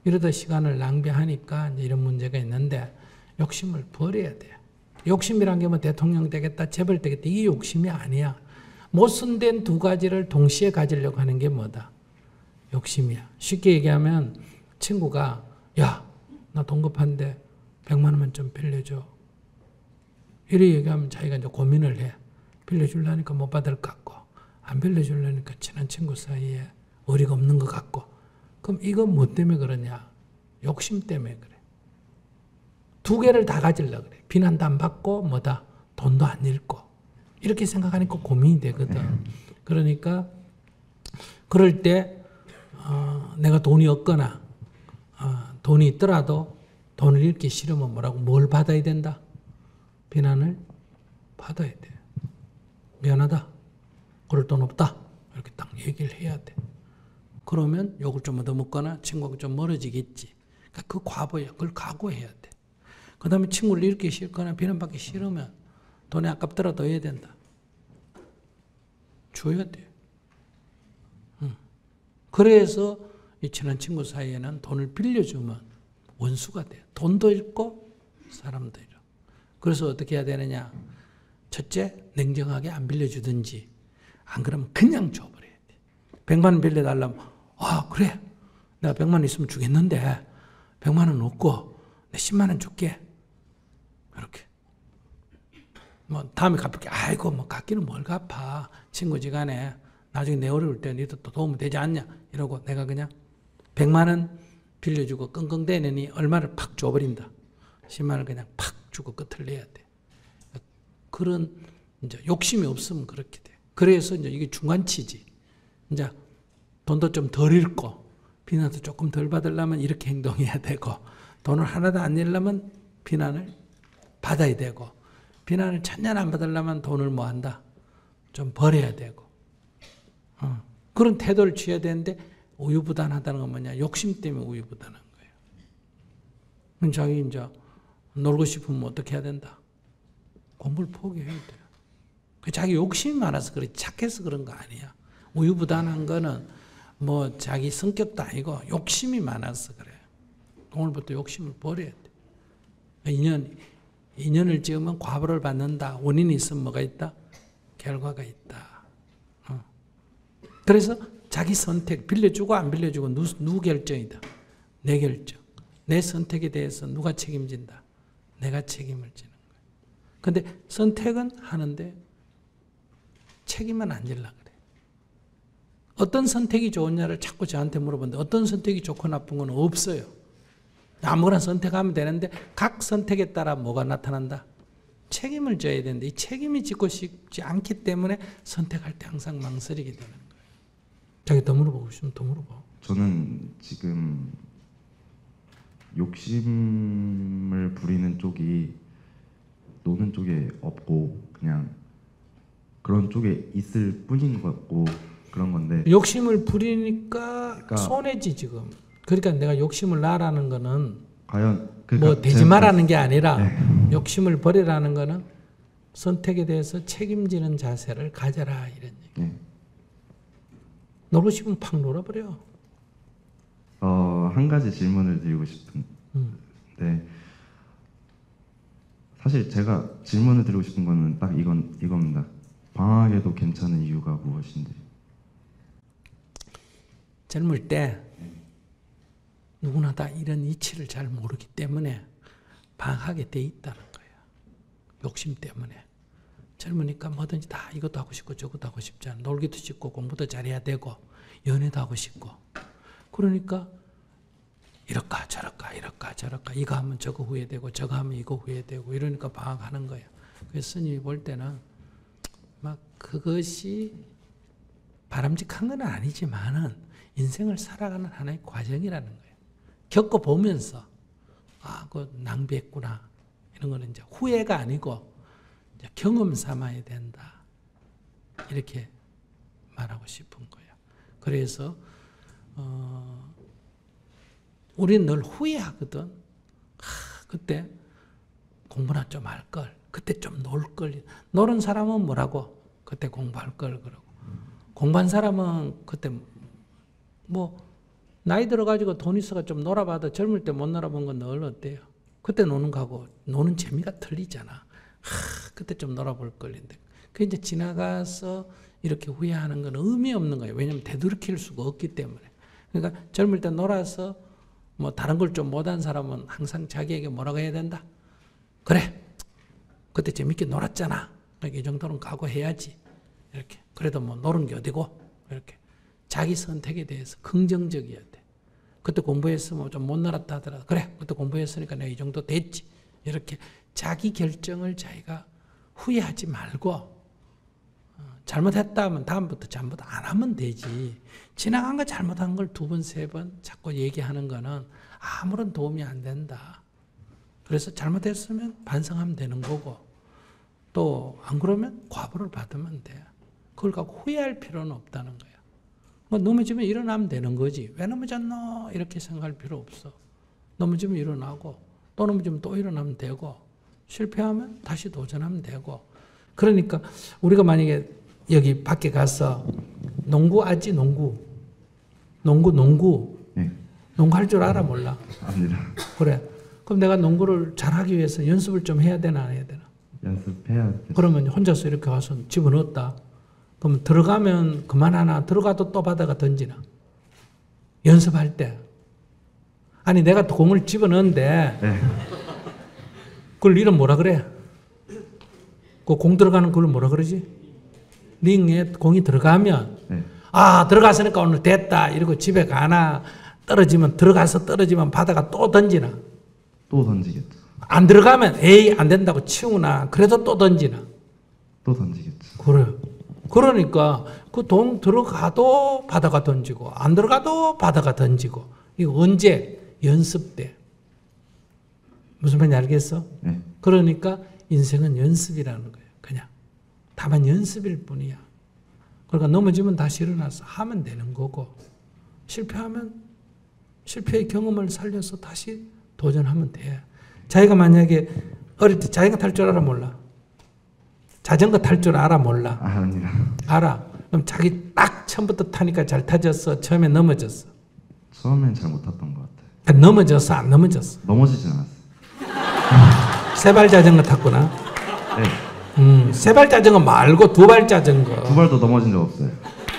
이러다 시간을 낭비하니까 이제 이런 문제가 있는데 욕심을 버려야 돼요. 욕심이란 게 뭐 대통령 되겠다 재벌 되겠다 이게 욕심이 아니야. 못순된 두 가지를 동시에 가지려고 하는 게 뭐다? 욕심이야. 쉽게 얘기하면 친구가 야 나 돈 급한데 100만 원만 좀 빌려줘. 이렇게 얘기하면 자기가 이제 고민을 해. 빌려주려니까 못 받을 것 같고 안 빌려주려니까 친한 친구 사이에 어리가 없는 것 같고 그럼 이건 뭐 때문에 그러냐? 욕심 때문에 그래. 두 개를 다 가지려고 그래. 비난도 안 받고 뭐다? 돈도 안 잃고 이렇게 생각하니까 고민이 되거든. 그러니까 그럴 때 내가 돈이 없거나 돈이 있더라도 돈을 잃기 싫으면 뭐라고 뭘 받아야 된다? 비난을 받아야 돼. 미안하다. 그럴 돈 없다. 이렇게 딱 얘기를 해야 돼. 그러면 욕을 좀 얻어먹거나 친구하고 좀 멀어지겠지. 그러니까 그 과보야. 그걸 각오해야 돼. 그 다음에 친구를 잃기 싫거나 비난받기 싫으면 돈이 아깝더라도 해야 된다. 줘야 돼. 그래서 이 친한 친구 사이에는 돈을 빌려주면 원수가 돼요. 돈도 잃고 사람도 잃어. 그래서 어떻게 해야 되느냐. 첫째, 냉정하게 안 빌려주든지 안 그러면 그냥 줘버려야 돼. 100만 원 빌려달라면 그래. 내가 100만 원 있으면 주겠는데 100만 원 없고 내 10만 원 줄게. 이렇게. 뭐 다음에 갚을게. 아이고 뭐 갚기는 뭘 갚아. 친구지간에 나중에 내 어려울 때 니도 또 도움이 되지 않냐. 이러고 내가 그냥 100만 원 빌려주고 끙끙대느니 얼마를 팍 줘버린다. 10만 원 그냥 팍 주고 끝을 내야 돼. 그런 이제 욕심이 없으면 그렇게 돼. 그래서 이제 이게 중간치지. 이제 돈도 좀 덜 잃고 비난도 조금 덜 받으려면 이렇게 행동해야 되고 돈을 하나도 안 잃려면 비난을 받아야 되고 비난을 천년 안 받으려면 돈을 뭐 한다? 좀 버려야 되고 그런 태도를 취해야 되는데 우유부단하다는 건 뭐냐? 욕심 때문에 우유부단한 거예요. 그럼 자기 이제 놀고 싶으면 어떻게 해야 된다? 공부를 포기해야 돼요. 자기 욕심이 많아서 그래. 착해서 그런 거 아니야. 우유부단한 거는 뭐 자기 성격도 아니고 욕심이 많아서 그래. 오늘부터 욕심을 버려야 돼. 인연을 지으면 과보를 받는다. 원인이 있으면 뭐가 있다? 결과가 있다. 그래서 자기 선택, 빌려주고 안 빌려주고 누구 결정이다. 내 결정. 내 선택에 대해서 누가 책임진다. 내가 책임을 지는 거야. 근데 선택은 하는데 책임은 안 질라 그래. 어떤 선택이 좋으냐를 자꾸 저한테 물어보는데 어떤 선택이 좋고 나쁜 건 없어요. 아무거나 선택하면 되는데 각 선택에 따라 뭐가 나타난다? 책임을 져야 되는데 이 책임이 지고 싶지 않기 때문에 선택할 때 항상 망설이게 되는 거예요. 자기 더 물어보고 싶으면 더 물어봐. 저는 지금 욕심을 부리는 쪽이 노는 쪽에 없고 그냥 그런 쪽에 있을 뿐인 것 같고 그런 건데 욕심을 부리니까 그러니까 손해지 지금. 그러니까 내가 욕심을 놔라는 거는 과연 뭐 되지 말라는 게 아니라 네. 욕심을 버리라는 거는 선택에 대해서 책임지는 자세를 가져라 이런 얘기. 네. 놀고 싶으면 팍 놀아버려. 한 가지 질문을 드리고 싶은데 사실 제가 질문을 드리고 싶은 거는 딱 이겁니다. 방학에도 괜찮은 이유가 무엇인지. 젊을 때 누구나 다 이런 이치를 잘 모르기 때문에 방학에 돼 있다는 거예요. 욕심 때문에. 젊으니까 뭐든지 다 이것도 하고 싶고 저것도 하고 싶지 않아. 놀기도 싶고 공부도 잘해야 되고 연애도 하고 싶고. 그러니까 이럴까 저럴까 이럴까 저럴까 이거 하면 저거 후회되고 저거 하면 이거 후회되고 이러니까 방학하는 거예요. 그래서 스님이 볼 때는 막 그것이 바람직한 건 아니지만은 인생을 살아가는 하나의 과정이라는 거예요. 겪어보면서 그 낭비했구나 이런 거는 이제 후회가 아니고 이제 경험 삼아야 된다 이렇게 말하고 싶은 거예요. 그래서 우리는 늘 후회하거든. 그때 공부나 좀 할 걸, 그때 좀 놀 걸. 노는 사람은 뭐라고? 그때 공부할 걸 그러고. 공부한 사람은 그때 뭐 나이 들어가지고 돈 있어가 좀 놀아봐도 젊을 때 못 놀아본 건 늘 어때요? 그때 노는 거하고 노는 재미가 틀리잖아. 그때 좀 놀아볼 걸인데. 그 이제 지나가서 이렇게 후회하는 건 의미 없는 거예요. 왜냐면 되돌이킬 수가 없기 때문에. 그러니까 젊을 때 놀아서 뭐 다른 걸 좀 못한 사람은 항상 자기에게 뭐라고 해야 된다? 그래, 그때 재밌게 놀았잖아. 그러니까 이 정도는 각오해야지. 이렇게. 그래도 뭐 노는 게 어디고? 이렇게. 자기 선택에 대해서 긍정적이어야 돼. 그때 공부했으면 좀 못 놀았다 하더라도 그래, 그때 공부했으니까 내가 이 정도 됐지. 이렇게 자기 결정을 자기가 후회하지 말고 잘못했다 하면 다음부터 잘못 안 하면 되지. 지나간 거 잘못한 걸 2번, 3번 자꾸 얘기하는 거는 아무런 도움이 안 된다. 그래서 잘못했으면 반성하면 되는 거고 또 안 그러면 과보를 받으면 돼. 그걸 갖고 후회할 필요는 없다는 거야. 뭐 넘어지면 일어나면 되는 거지. 왜 넘어졌노? 이렇게 생각할 필요 없어. 넘어지면 일어나고 또 넘어지면 또 일어나면 되고 실패하면 다시 도전하면 되고. 그러니까 우리가 만약에 여기 밖에 가서 농구 하지 농구 네. 농구 할 줄 알아 몰라? 압니다. 그래. 그럼 내가 농구를 잘하기 위해서 연습을 좀 해야 되나 안 해야 되나? 연습해야 돼. 그러면 혼자서 이렇게 와서 집어넣었다. 그럼 들어가면 그만하나? 들어가도 또 받아가 던지나? 연습할 때. 아니 내가 공을 집어넣는데 네. 그걸 이름 뭐라 그래? 그 공 들어가는 걸 뭐라 그러지? 링에 공이 들어가면 네. 들어갔으니까 오늘 됐다 이러고 집에 가나? 들어가면 받아가 또 던지나? 또 던지겠죠. 안 들어가면 에이 안 된다고 치우나? 그래도 또 던지나? 또 던지겠죠. 그래. 그러니까 그 동 들어가도 받아가 던지고 안 들어가도 받아가 던지고. 이거 언제? 연습 때. 무슨 말인지 알겠어? 네. 그러니까 인생은 연습이라는 거예요. 그냥. 다만 연습일 뿐이야. 그러니까 넘어지면 다시 일어나서 하면 되는 거고 실패하면 실패의 경험을 살려서 다시 도전하면 돼. 자기가 만약에 어릴 때 자기가 탈 줄 알아 몰라? 자전거 탈 줄 알아 몰라? 아닙니다. 알아. 그럼 자기 딱 처음부터 타니까 잘 타졌어? 처음에 넘어졌어? 처음엔 잘 못 탔던 것 같아요. 그러니까 넘어졌어? 안 넘어졌어? 넘어지진 않았어요. 세발 자전거 tas구나? 네. 세발 자전거 말고 2발 자전거. 2발도 넘어진 적 없어요.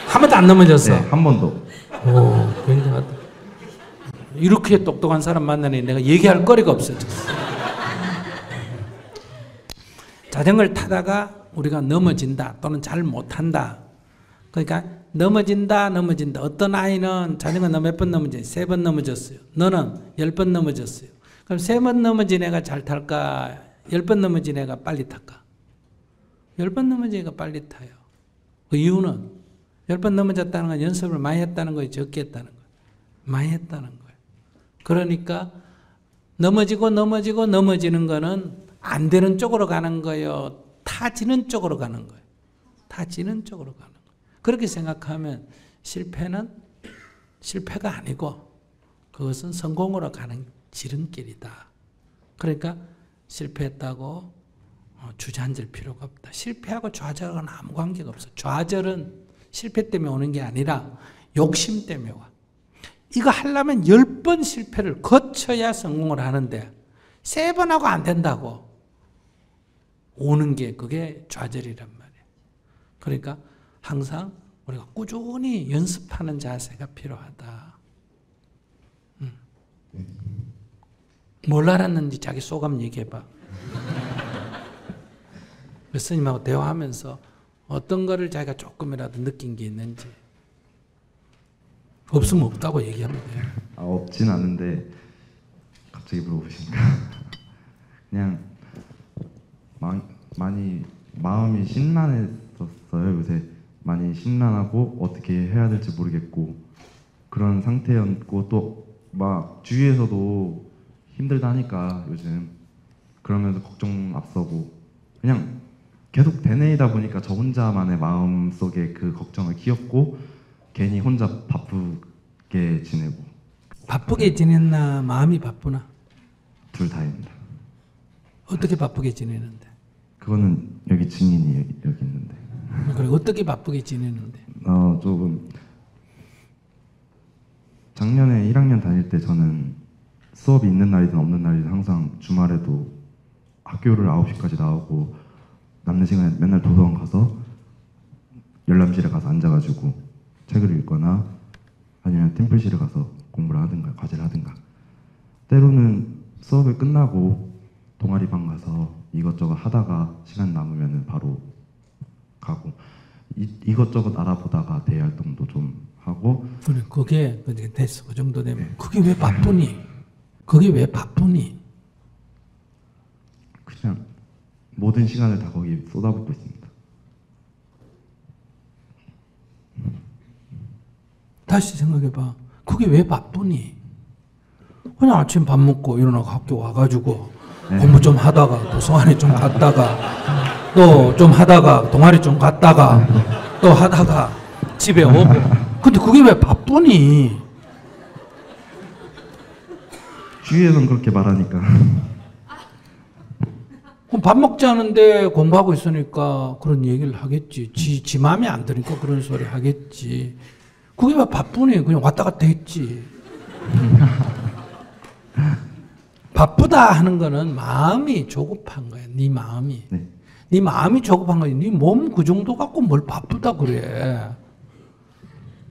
한 번도 안 넘어졌어? 네, 한 번도. 오, 굉장하다. 이렇게 똑똑한 사람 만나니 내가 얘기할 거리가 없어졌어. 자전거를 타다가 우리가 넘어진다 또는 잘 못한다. 그러니까 넘어진다. 어떤 아이는 자전거 몇 번 넘어졌어요? 3번 넘어졌어요. 너는 10번 넘어졌어요. 그럼 3번 넘어진 애가 잘 탈까? 10번 넘어진 애가 빨리 탈까? 10번 넘어진 애가 빨리 타요. 그 이유는 10번 넘어졌다는 건 연습을 많이 했다는 거예요? 적게 했다는 거예요? 많이 했다는 거예요. 그러니까 넘어지는 거는 안 되는 쪽으로 가는 거예요. 타지는 쪽으로 가는 거예요. 타지는 쪽으로 가는 거예요. 그렇게 생각하면 실패는 실패가 아니고 그것은 성공으로 가는 지름길이다. 그러니까 실패했다고 주저앉을 필요가 없다. 실패하고 좌절하고는 아무 관계가 없어. 좌절은 실패 때문에 오는 게 아니라 욕심 때문에 와. 이거 하려면 10번 실패를 거쳐야 성공을 하는데 3번 하고 안 된다고 오는 게 그게 좌절이란 말이에요. 그러니까 항상 우리가 꾸준히 연습하는 자세가 필요하다. 뭘 알았는지 자기 소감 얘기해봐. 스님하고 대화하면서 어떤 거를 자기가 조금이라도 느낀 게 있는지. 없으면 없다고 얘기하면 돼요. 없진 않은데 갑자기 물어보시니까 그냥 많이 마음이 심란했었어요. 요새 많이 심란하고 어떻게 해야 될지 모르겠고 그런 상태였고 또 막 주위에서도 힘들다 하니까 요즘 그러면서 걱정 앞서고 그냥 계속 되뇌이다 보니까 저 혼자만의 마음속에 그 걱정을 키웠고 괜히 혼자 바쁘게 지내고. 바쁘게 지냈나 마음이 바쁘나? 둘 다입니다. 어떻게 바쁘게 지내는데? 그거는 여기 증인이 여기 있는데. 그래 어떻게 바쁘게 지내는데? 조금 작년에 1학년 다닐 때 저는 수업이 있는 날이든 없는 날이든 항상 주말에도 학교를 9시까지 나오고 남는 시간에 맨날 도서관 가서 열람실에 가서 앉아가지고 책을 읽거나 아니면 팀플실에 가서 공부를 하든가 과제를 하든가 때로는 수업이 끝나고 동아리방 가서 이것저것 하다가 시간 남으면 바로 가고 이것저것 알아보다가 대외 활동도 좀 하고. 그래 그게 됐어. 그 정도 되면 그게 왜 바쁘니? 그게 왜 바쁘니? 그냥 모든 시간을 다 거기 쏟아붓고 있습니다. 다시 생각해봐. 그게 왜 바쁘니? 그냥 아침 밥 먹고 일어나고 학교 와가지고 공부 좀 하다가 도서관에 좀 갔다가 또 좀 하다가 동아리 좀 갔다가 또 하다가 집에 오고. 근데 그게 왜 바쁘니? 주위에선 그렇게 말하니까. 그럼 밥 먹지 않은데 공부하고 있으니까 그런 얘기를 하겠지. 지 마음에 안 드니까 그런 소리 하겠지. 그게 왜 바쁘니? 그냥 왔다 갔다 했지. 바쁘다 하는 거는 마음이 조급한 거야. 네 마음이. 네 마음이 조급한 거야. 네 몸 그 정도 갖고 뭘 바쁘다 그래.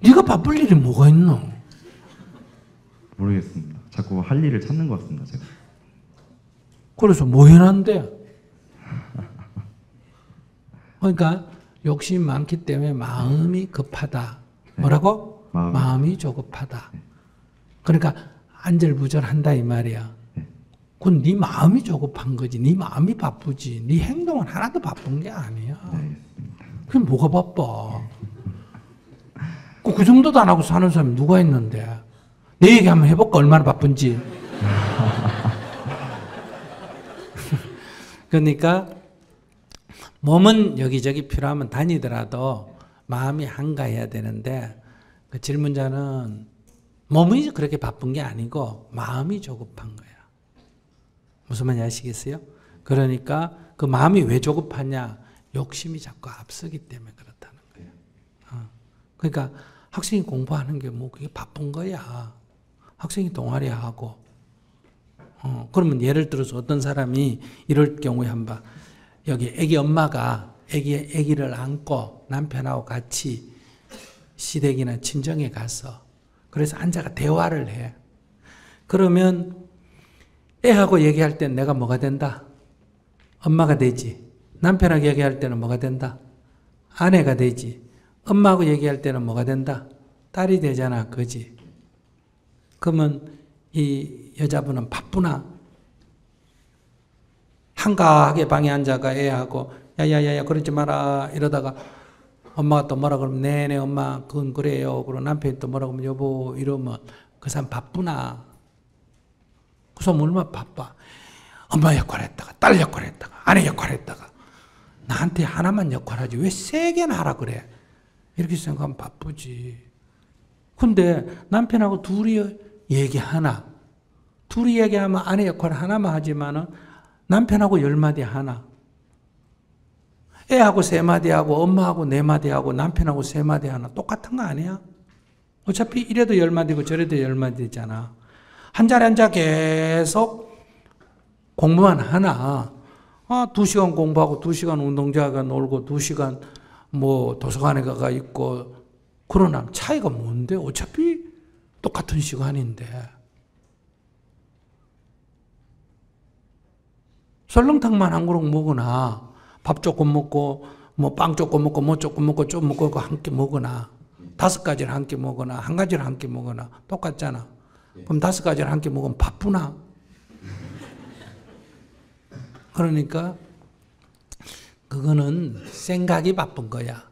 네가 바쁠 일이 뭐가 있노? 모르겠습니다. 자꾸 할 일을 찾는 것 같습니다. 제가. 그래서 뭐 해놨는데? 그러니까 욕심이 많기 때문에 마음이 급하다. 뭐라고? 마음이 조급하다. 그러니까 안절부절한다 이 말이야. 그건 네 마음이 조급한 거지. 네 마음이 바쁘지. 네 행동은 하나도 바쁜 게 아니야. 그럼 뭐가 바빠? 그 정도도 안 하고 사는 사람이 누가 있는데? 내 얘기 한번 해볼까? 얼마나 바쁜지. 그러니까 몸은 여기저기 필요하면 다니더라도 마음이 한가해야 되는데 그 질문자는 몸이 그렇게 바쁜 게 아니고 마음이 조급한 거야. 무슨 말인지 아시겠어요? 그러니까 그 마음이 왜 조급하냐? 욕심이 자꾸 앞서기 때문에 그렇다는 거예요. 그러니까 학생이 공부하는 게 뭐 그게 바쁜 거야. 학생이 동아리 하고. 그러면 예를 들어서 어떤 사람이 이럴 경우에 한번 여기 애기 엄마가 애기를 안고 남편하고 같이 시댁이나 친정에 가서 그래서 앉아가 대화를 해. 그러면 애하고 얘기할 땐 내가 뭐가 된다? 엄마가 되지. 남편하고 얘기할 때는 뭐가 된다? 아내가 되지. 엄마하고 얘기할 때는 뭐가 된다? 딸이 되잖아. 그지? 그러면 이 여자분은 바쁘나? 한가하게 방에 앉아가 애하고 야야야야 그러지 마라 이러다가 엄마가 또 뭐라 그러면 네네 엄마 그건 그래요. 그리고 남편이 또 뭐라 그러면 여보 이러면 그 사람 바쁘나? 그 사람 얼마나 바빠. 엄마 역할 했다가 딸 역할 했다가 아내 역할 했다가 나한테 하나만 역할하지 왜 세 개나 하라 그래. 이렇게 생각하면 바쁘지. 근데 남편하고 둘이 얘기하나. 둘이 얘기하면 아내 역할 하나만 하지만은 남편하고 10마디 하나. 애하고 3마디 하고 엄마하고 4마디 하고 남편하고 3마디 하나. 똑같은 거 아니야? 어차피 이래도 10마디고 저래도 10마디잖아. 한 자리 앉아 계속 공부만 하나. 2시간 공부하고 2시간 운동장에 놀고 2시간 뭐 도서관에 가가 있고 그러나 차이가 뭔데? 어차피 똑같은 시간인데. 설렁탕만 한 그릇 먹으나 밥 조금 먹고 뭐 빵 조금 먹고 뭐 조금 먹고 좀 먹고 함께 먹으나 5가지를 함께 먹으나 한 가지를 함께 먹으나 똑같잖아. 그럼 5가지를 함께 먹으면 바쁘나? 그러니까 그거는 생각이 바쁜 거야.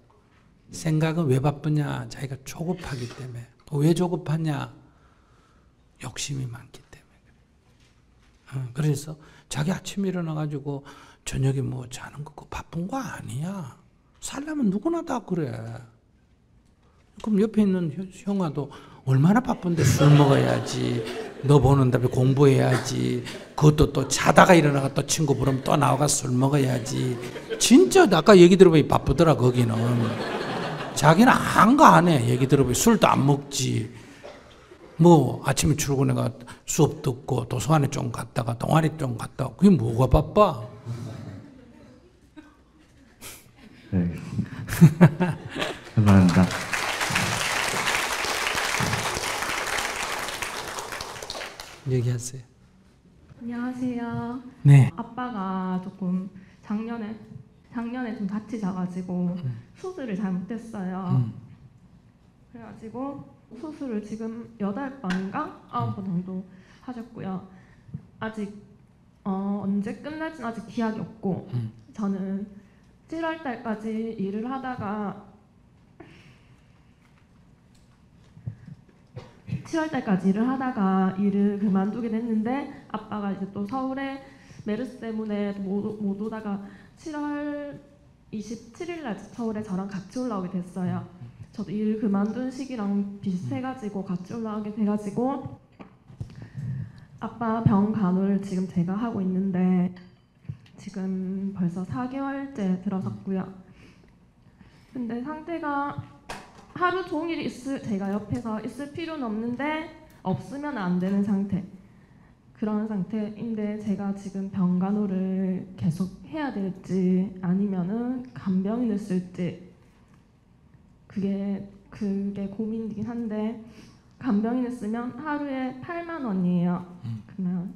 생각은 왜 바쁘냐? 자기가 조급하기 때문에. 왜 조급하냐? 욕심이 많기 때문에. 그래서 자기 아침에 일어나가지고 저녁에 뭐 자는 거 그거 바쁜 거 아니야. 살려면 누구나 다 그래. 그럼 옆에 있는 형아도 얼마나 바쁜데 술 먹어야지. 너 보는 다음에 공부해야지. 그것도 또 자다가 일어나가 또 친구 부르면 또 나와가 술 먹어야지. 진짜 아까 얘기 들어보니 바쁘더라 거기는. 자기는 안 가 안 해. 얘기 들어보니 술도 안 먹지. 뭐 아침에 출근해가 수업 듣고 도서관에 좀 갔다가 동아리 좀 갔다가 그게 뭐가 바빠? 네. 감사합니다. 얘기하세요. 안녕하세요. 네. 아빠가 조금 작년에 좀 다치셔가지고 수술을 잘못했어요. 그래가지고 수술을 지금 8번인가 9번 정도 하셨고요. 아직 언제 끝날지는 아직 기약이 없고 저는 7월 달까지 일을 하다가 7월 달까지 일을 그만두게 됐는데 아빠가 이제 또 서울에 메르스 때문에 못 오다가 7월 27일 날 서울에 저랑 같이 올라오게 됐어요. 저도 일 그만둔 시기랑 비슷해가지고 같이 올라오게 돼가지고 아빠 병 간호를 지금 제가 하고 있는데 지금 벌써 4개월째 들어섰고요. 근데 상태가 하루 종일 제가 옆에서 있을 필요는 없는데 없으면 안 되는 상태. 그런 상태인데 제가 지금 병 간호를 계속 해야 될지 아니면은 간병인을 쓸지 그게 고민이긴 한데 간병인을 쓰면 하루에 8만 원이에요. 그러면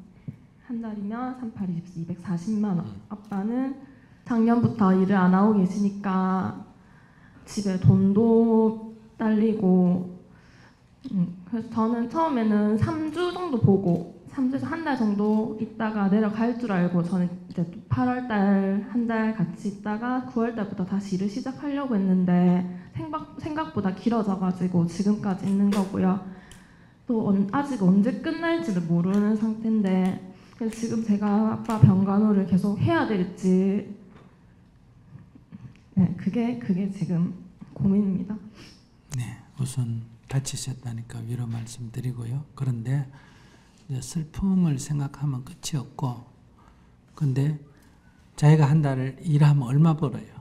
한 달이면 38, 24, 240만 원. 아빠는 작년부터 일을 안 하고 계시니까 집에 돈도 딸리고 그래서 저는 처음에는 3주 정도 보고 3주에서 한 달 정도 있다가 내려갈 줄 알고 저는 이제 8월 달 한 달 같이 있다가 9월 달부터 다시 일을 시작하려고 했는데 생각보다 길어져가지고 지금까지 있는 거고요. 또 아직 언제 끝날지를 모르는 상태인데 그래서 지금 제가 아빠 병 간호를 계속 해야 될지 네, 그게 지금 고민입니다. 네, 우선 다치셨다니까 위로 말씀드리고요. 그런데 이제 슬픔을 생각하면 끝이 없고, 근데 자기가 한 달을 일하면 얼마 벌어요?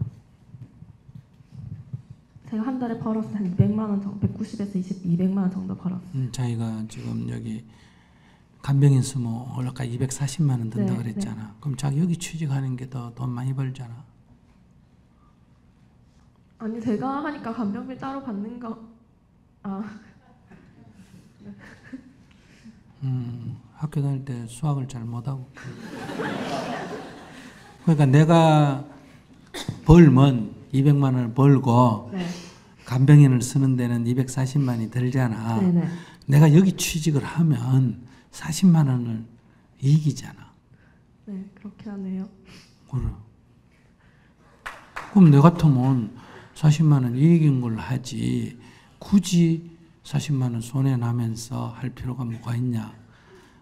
제가 한 달에 벌어서 한 200만 원 정도, 190에서 200만 원 정도 벌었어요. 자기가 지금 여기 간병인 쓰면 올라가 240만 원 든다 네, 그랬잖아. 네. 그럼 자기 여기 취직하는 게 더 돈 많이 벌잖아. 아니 제가 하니까 간병비 따로 받는 거 학교 다닐 때 수학을 잘 못하고. 그러니까 내가 벌면 200만 원을 벌고 네. 간병인을 쓰는 데는 240만이 들잖아. 네네. 내가 여기 취직을 하면 40만 원을 이익이잖아. 네 그렇게 하네요. 그래. 그럼 내 같으면 40만 원 이익인 걸 하지 굳이 40만 원 손해 나면서 할 필요가 뭐가 있냐.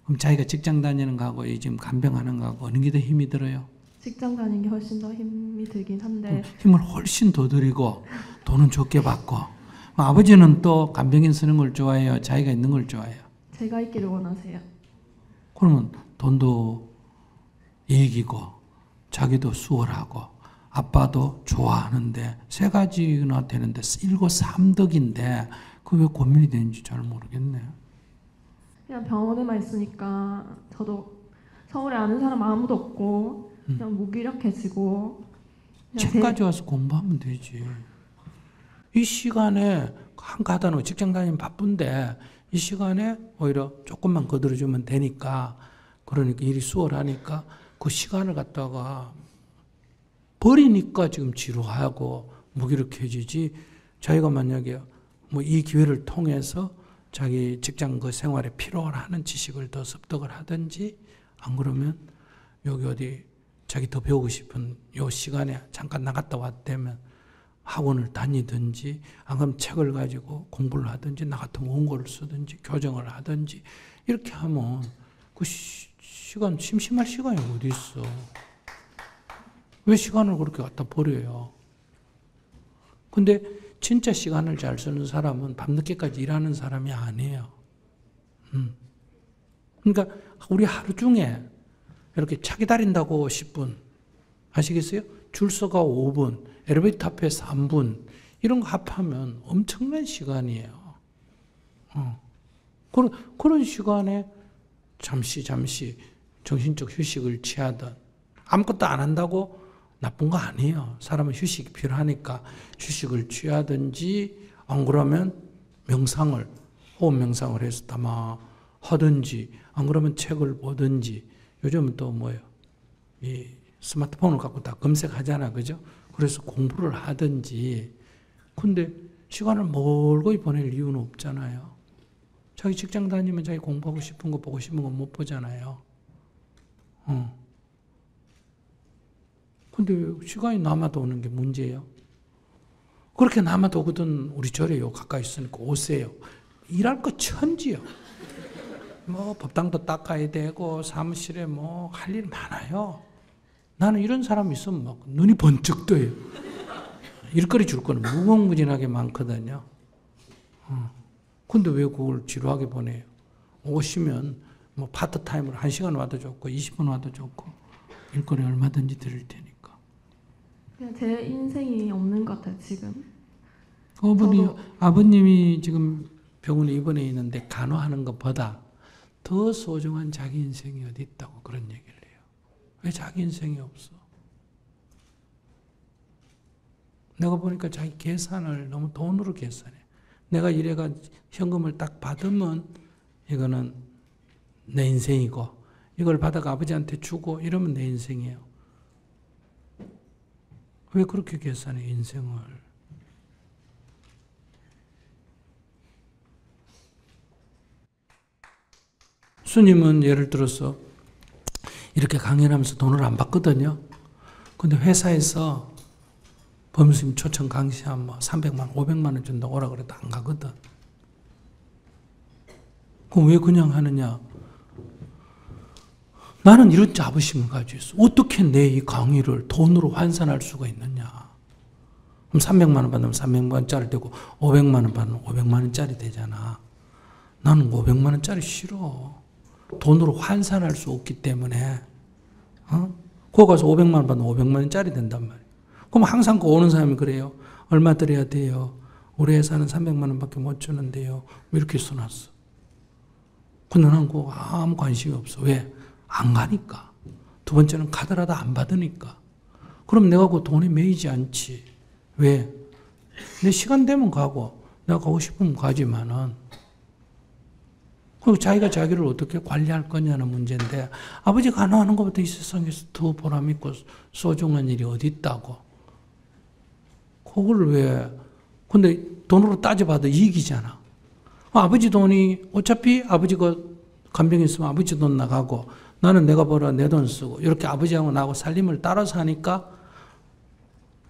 그럼 자기가 직장 다니는 거하고 지금 간병하는 거하고 어느 게 더 힘이 들어요? 직장 다니는 게 훨씬 더 힘이 들긴 한데 힘을 훨씬 더 들이고 돈은 적게 받고. 아버지는 또 간병인 쓰는 걸 좋아해요? 자기가 있는 걸 좋아해요? 제가 있기를 원하세요. 그러면 돈도 이익이고 자기도 수월하고 아빠도 좋아하는데 세 가지나 되는데 일거삼득인데 그게 왜 고민이 되는지 잘 모르겠네. 그냥 병원에만 있으니까 저도 서울에 아는 사람 아무도 없고 그냥 무기력해지고 그냥 책까지 와서 공부하면 되지. 이 시간에 한가하다는 직장 다니면 바쁜데 이 시간에 오히려 조금만 거들어주면 되니까 그러니까 일이 수월하니까 그 시간을 갖다가 버리니까 지금 지루하고 무기력해지지. 자기가 만약에 뭐 이 기회를 통해서 자기 직장 그 생활에 필요로 하는 지식을 더 습득을 하든지 안 그러면 여기 어디 자기 더 배우고 싶은 요 시간에 잠깐 나갔다 왔다면 학원을 다니든지 안 그러면 책을 가지고 공부를 하든지 나 같은 원고를 쓰든지 교정을 하든지 이렇게 하면 그 시간 심심할 시간이 어디 있어. 왜 시간을 그렇게 갖다 버려요? 근데 진짜 시간을 잘 쓰는 사람은 밤늦게까지 일하는 사람이 아니에요. 그러니까 우리 하루 중에 이렇게 차 기다린다고 10분 아시겠어요? 줄 서가 5분, 엘리베이터 앞에 3분 이런 거 합하면 엄청난 시간이에요. 그런 시간에 잠시 정신적 휴식을 취하든 아무것도 안 한다고 나쁜 거 아니에요. 사람은 휴식이 필요하니까 휴식을 취하든지 안 그러면 호흡 명상을 해서 담아 하든지 안 그러면 책을 보든지 요즘은 또 뭐예요? 이 스마트폰을 갖고 다 검색하잖아. 그죠? 그래서 공부를 하든지 근데 시간을 멀고 보낼 이유는 없잖아요. 자기 직장 다니면 자기 공부하고 싶은 거 보고 싶은 거 못 보잖아요. 근데 시간이 남아도 오는 게 문제예요. 그렇게 남아도 오거든 우리 절에요. 가까이 있으니까 오세요. 일할 거 천지요. 뭐 법당도 닦아야 되고 사무실에 뭐 할 일 많아요. 나는 이런 사람 있으면 막 눈이 번쩍 떠요. 일거리 줄 거는 무궁무진하게 많거든요. 근데 왜 그걸 지루하게 보내요? 오시면 뭐 파트타임으로 1시간 와도 좋고 20분 와도 좋고 일거리 얼마든지 드릴 테니까. 그냥 제 인생이 없는 것 같아요 지금. 아버님이 지금 병원에 입원해 있는데 간호하는 것보다 더 소중한 자기 인생이 어디 있다고 그런 얘기를 해요. 왜 자기 인생이 없어? 내가 보니까 자기 계산을 너무 돈으로 계산해. 내가 이래가 현금을 딱 받으면 이거는 내 인생이고 이걸 받아가 아버지한테 주고 이러면 내 인생이에요. 왜 그렇게 계산해 인생을? 스님은 예를 들어서 이렇게 강연하면서 돈을 안 받거든요. 근데 회사에서 법무스님 초청 강시하면 뭐 300만, 500만 원 준다고 오라 그래도 안 가거든. 그럼 왜 그냥 하느냐? 나는 이런 자부심을 가지고 있어. 어떻게 내 이 강의를 돈으로 환산할 수가 있느냐? 그럼 300만 원 받으면 300만 원짜리 되고 500만 원 받으면 500만 원짜리 되잖아. 나는 500만 원짜리 싫어. 돈으로 환산할 수 없기 때문에 거기 가서 500만 원 받으면 500만 원짜리 된단 말이야. 그럼 항상 오는 사람이 그래요. 얼마 드려야 돼요? 우리 회사는 300만 원밖에 못 주는데요. 이렇게 써놨어. 근데 난 그거 아무 관심이 없어. 왜? 안 가니까. 두 번째는 가더라도 안 받으니까. 그럼 내가 그 돈에 매이지 않지. 왜? 내 시간 되면 가고 내가 가고 싶으면 가지만은 그리고 자기가 자기를 어떻게 관리할 거냐는 문제인데 아버지 간호하는 것보다 이 세상에서 더 보람 있고 소중한 일이 어디 있다고. 그걸 왜. 근데 돈으로 따져봐도 이익이잖아. 아버지 돈이 어차피 아버지가 간병 있으면 아버지 돈 나가고 나는 내가 벌어 내 돈 쓰고 이렇게 아버지하고 나하고 살림을 따라서 하니까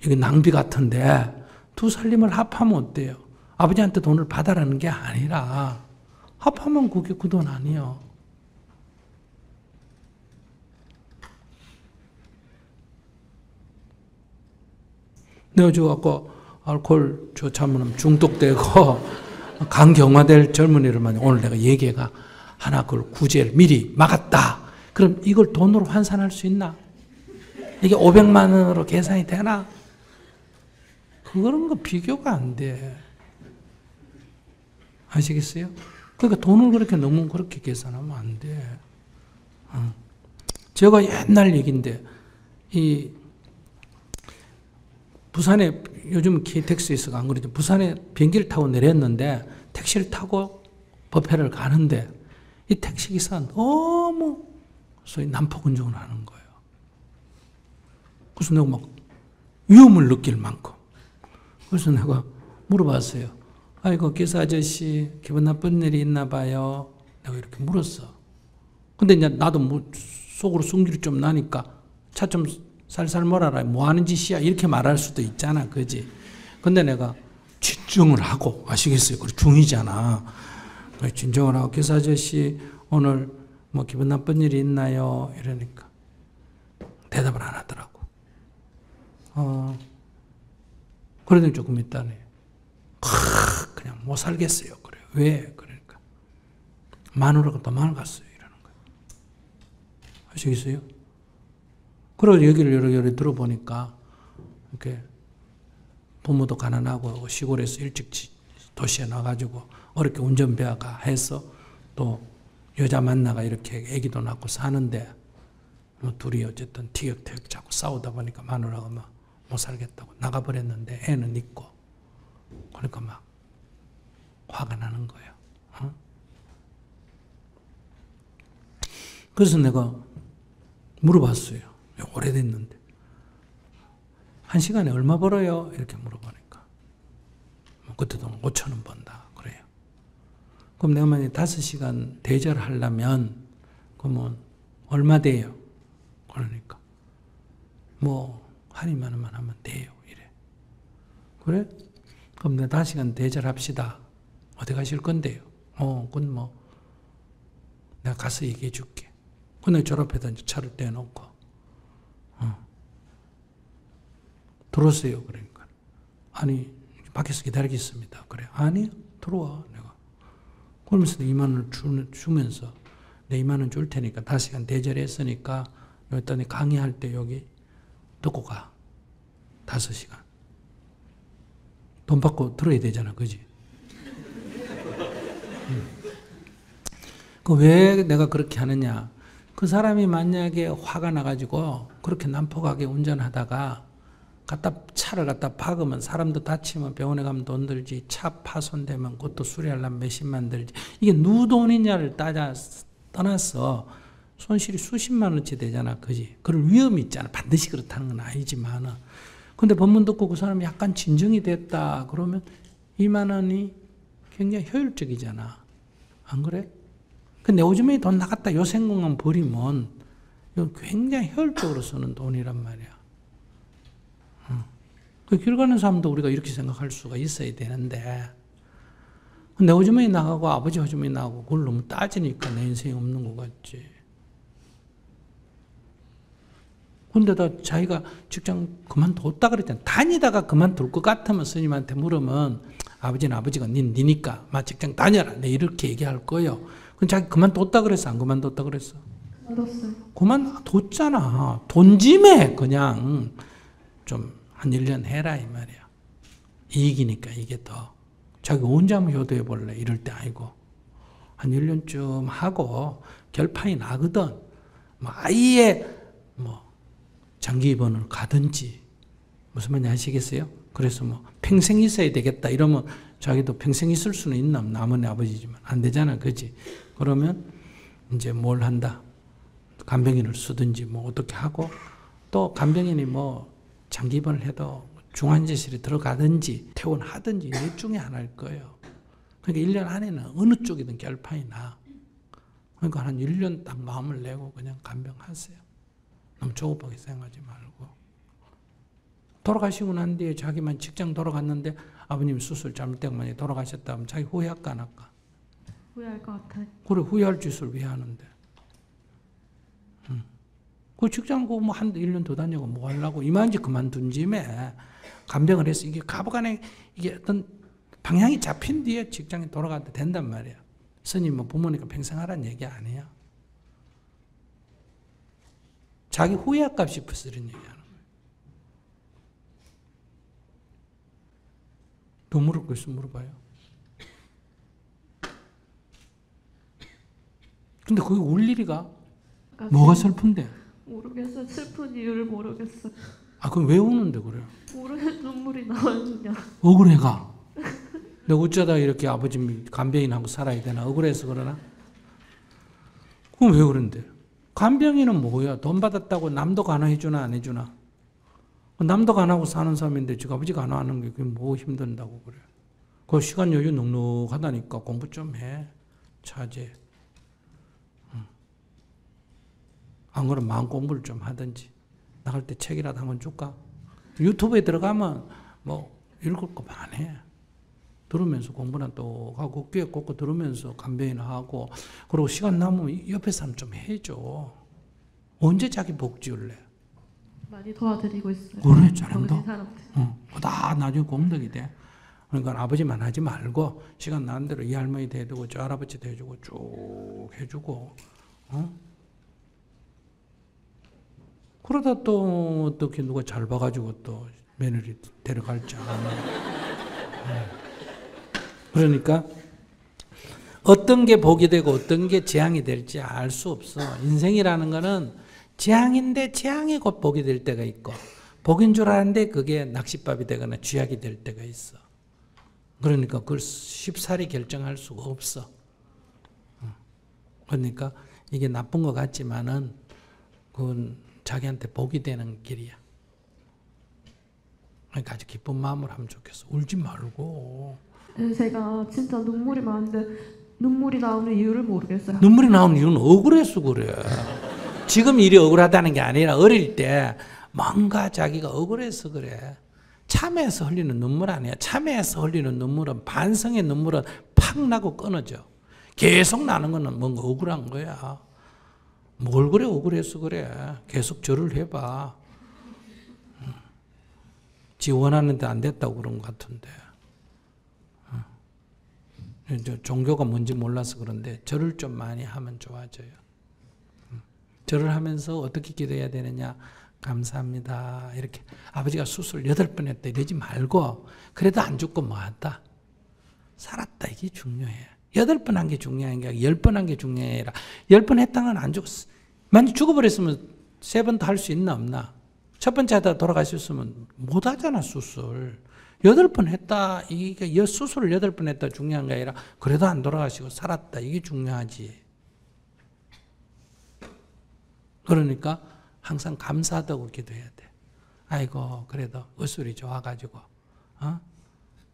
이게 낭비 같은데 두 살림을 합하면 어때요? 아버지한테 돈을 받아라는 게 아니라 합하면 그게 그 돈 아니에요. 내가 저 아까 알코올 저 잘못하면 중독되고 간경화될 젊은이를 만약 오늘 내가 얘기가 하나 그걸 구제를 미리 막았다. 그럼 이걸 돈으로 환산할 수 있나? 이게 500만 원으로 계산이 되나? 그런 거 비교가 안 돼. 아시겠어요? 그러니까 돈을 그렇게 너무 그렇게 계산하면 안 돼. 제가 옛날 얘기인데, 이 부산에 요즘 KTX에서가 안 그러죠. 부산에 비행기를 타고 내렸는데 택시를 타고 법회를 가는데 이 택시기사가 너무 소위 난폭 운전을 하는 거예요. 그래서 내가 막 위험을 느낄 만큼. 그래서 내가 물어봤어요. 아이고 기사 아저씨 기분 나쁜 일이 있나 봐요. 내가 이렇게 물었어. 근데 이제 나도 뭐 속으로 승질이 좀 나니까 차 좀 살살 몰아라. 뭐 하는 짓이야? 이렇게 말할 수도 있잖아. 그지? 근데 내가 진정을 하고, 아시겠어요? 그래, 중이잖아. 진정을 하고, 기사 아저씨, 오늘 뭐 기분 나쁜 일이 있나요? 이러니까 대답을 안 하더라고. 그러더니 조금 있다네. 그냥 못 살겠어요. 그래요. 왜? 그러니까. 마누라가 도망갔어요. 이러는 거예요. 아시겠어요? 그래서 얘기를 여러 들어보니까, 이렇게 부모도 가난하고 시골에서 일찍 도시에 나가지고 어렵게 운전배워가 해서 또 여자 만나가 이렇게 애기도 낳고 사는데 뭐 둘이 어쨌든 티격태격 자꾸 싸우다 보니까 마누라가 막 못 살겠다고 나가버렸는데 애는 있고 그러니까 막 화가 나는 거예요. 그래서 내가 물어봤어요. 오래됐는데. 1시간에 얼마 벌어요? 이렇게 물어보니까. 뭐 그때 돈 5,000원 번다. 그래요. 그럼 내가 만약에 5시간 대절하려면, 그러면 얼마 돼요? 그러니까. 뭐, 한 2만 원만 하면 돼요. 이래. 그래? 그럼 내가 5시간 대절합시다. 어디 가실 건데요? 그건 뭐, 내가 가서 얘기해 줄게. 근데 졸업해서 이제 차를 떼놓고, 들어오세요. 그러니까. 아니, 밖에서 기다리겠습니다. 그래. 아니, 들어와. 내가. 그러면서 2만 원을 주면서, 내 2만 원 줄 테니까 5시간 대절했으니까, 여기 강의할 때 여기 듣고 가. 5시간. 돈 받고 들어야 되잖아. 그지? 그 왜 내가 그렇게 하느냐. 그 사람이 만약에 화가 나가지고 그렇게 난폭하게 운전하다가 차를 갖다 박으면 사람도 다치면 병원에 가면 돈 들지, 차 파손되면 그것도 수리하려면 몇십만 들지. 이게 누구 돈이냐를 떠나서 손실이 수십만 원치 되잖아. 그지? 그럴 위험이 있잖아. 반드시 그렇다는 건 아니지만. 근데 법문 듣고 그 사람이 약간 진정이 됐다. 그러면 2만 원이 굉장히 효율적이잖아. 안 그래? 근데 요즘에 돈 나갔다 요 생각만 버리면 이건 굉장히 효율적으로 쓰는 돈이란 말이야. 그 길 가는 사람도 우리가 이렇게 생각할 수가 있어야 되는데, 내 호주머니 나가고 아버지 호주머니 나가고 그걸 너무 따지니까 내 인생이 없는 것 같지. 근데다 자기가 직장 그만뒀다 그랬잖아. 다니다가 그만둘 것 같으면 스님한테 물으면 아버지는 아버지가 니니까 막 직장 다녀라. 내 이렇게 얘기할 거예요. 그럼 자기 그만뒀다 그랬어? 안 그만뒀다 그랬어? 그만뒀어요. 그만뒀잖아. 돈짐에 그냥 좀 한 1년 해라 이 말이야. 이익이니까 이게 더. 자기 언제 한번 효도해 볼래? 이럴 때 아니고. 한 1년쯤 하고 결판이 나거든. 뭐 아예 뭐 장기 입원을 가든지. 무슨 말인지 아시겠어요? 그래서 뭐 평생 있어야 되겠다 이러면 자기도 평생 있을 수는 있나? 남은 아버지지만 안 되잖아. 그지? 그러면 이제 뭘 한다? 간병인을 쓰든지 뭐 어떻게 하고, 또 간병인이 뭐 장기 입원을 해도 중환자실에 들어가든지 퇴원하든지 이 중에 하나일 거예요. 그러니까 1년 안에는 어느 쪽이든 결판이 나. 그러니까 한 1년 딱 마음을 내고 그냥 간병하세요. 너무 조급하게 생각하지 말고. 돌아가시고 난 뒤에 자기만 직장 돌아갔는데 아버님 수술 잘못되고 만약에 돌아가셨다 하면 자기 후회할까 안 할까? 후회할 것 같아요. 그래, 후회할 짓을 왜 하는데? 그 직장 뭐 한 1년 더 다니고 뭐 하려고? 이만지 그만둔 짐에 간병을 해서 이게 가부간에 이게 어떤 방향이 잡힌 뒤에 직장에 돌아가도 된단 말이에요. 스님은 부모니까 평생 하라는 얘기 아니에요. 자기 후회할까 싶어서 이런 얘기하는 거예요. 더 물을 거 있으면 물어봐요. 근데 그게 울 일이가? 뭐가 슬픈데? 모르겠어요. 슬픈 이유를 모르겠어요. 아, 그럼 왜 우는데 그래요? 모르겠 눈물이 나와요 그냥. 억울해가. 내가 어쩌다 이렇게 아버지 간병인하고 살아야 되나? 억울해서 그러나? 그럼 왜 그런데? 간병인은 뭐야? 돈 받았다고 남도 간호해주나 안 해주나? 남도 간호하고 사는 사람인데 지금 아버지 간호하는 게 그게 뭐 힘든다고 그래? 그 시간 여유 넉넉하다니까 공부 좀 해. 차제. 안 그러면 마음 공부를 좀 하든지. 나갈 때 책이라도 한 권 줄까? 유튜브에 들어가면 뭐 읽을 거 많해. 들으면서 공부나 또 하고 귀에 꽂고 들으면서 간병이나 하고 그리고 시간 남으면 옆에 사람 좀 해줘. 언제 자기 복 지을래? 많이 도와드리고 있어요. 그래 잘한다. 거기 사람들. 다 나중에 공덕이 돼. 그러니까 아버지만 하지 말고 시간 나는 대로 이 할머니 대주고 저 할아버지 대주고 쭉 해주고 그러다 또 어떻게 누가 잘 봐가지고 또 며느리 데려갈지 않아. 그러니까 어떤 게 복이 되고 어떤 게 재앙이 될지 알 수 없어. 인생이라는 거는 재앙인데 재앙이 곧 복이 될 때가 있고 복인 줄 아는데 그게 낚싯밥이 되거나 쥐약이 될 때가 있어. 그러니까 그걸 쉽사리 결정할 수가 없어. 그러니까 이게 나쁜 것 같지만은 그건 자기한테 복이 되는 길이야. 그러니까 아주 기쁜 마음으로 하면 좋겠어. 울지 말고. 제가 진짜 눈물이 많은데 눈물이 나오는 이유를 모르겠어요. 눈물이 나오는 이유는 억울해서 그래. 지금 일이 억울하다는 게 아니라 어릴 때 뭔가 자기가 억울해서 그래. 참회해서 흘리는 눈물 아니야. 참회해서 흘리는 눈물은 반성의 눈물은 팍 나고 끊어져. 계속 나는 거는 뭔가 억울한 거야. 뭘 그래 억울해서 그래. 계속 절을 해봐. 지 원하는데 안 됐다고 그런 것 같은데. 종교가 뭔지 몰라서 그런데 절을 좀 많이 하면 좋아져요. 절을 하면서 어떻게 기도해야 되느냐. 감사합니다. 이렇게 아버지가 수술 8번 했다 이러지 말고 그래도 안 죽고 뭐한다. 살았다 이게 중요해. 8번 한 게 중요한 게 아니라 10번 한 게 중요해라. 10번 했다는 건 안 죽었어. 만약 죽어버렸으면 3번 더 할 수 있나 없나. 첫 번째 하다 돌아가셨으면 못 하잖아 수술. 8번 했다. 이게 수술을 8번 했다 중요한 게 아니라 그래도 안 돌아가시고 살았다. 이게 중요하지. 그러니까 항상 감사하다고 기도해야 돼. 아이고 그래도 의술이 좋아가지고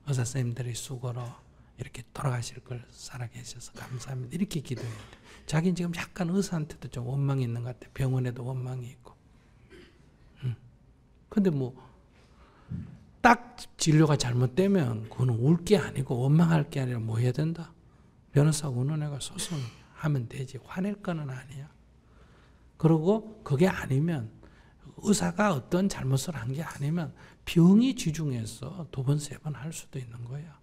의사 선생님들이 수고로 이렇게 돌아가실 걸 살아계셔서 감사합니다. 이렇게 기도해야 돼. 자기는 지금 약간 의사한테도 좀 원망이 있는 것 같아. 병원에도 원망이 있고. 근데 뭐 딱 진료가 잘못되면 그거는 울 게 아니고 원망할 게 아니라 뭐 해야 된다? 변호사 우는 애가 소송하면 되지. 화낼 거는 아니야. 그리고 그게 아니면 의사가 어떤 잘못을 한 게 아니면 병이 지중해서 2번, 3번 할 수도 있는 거야.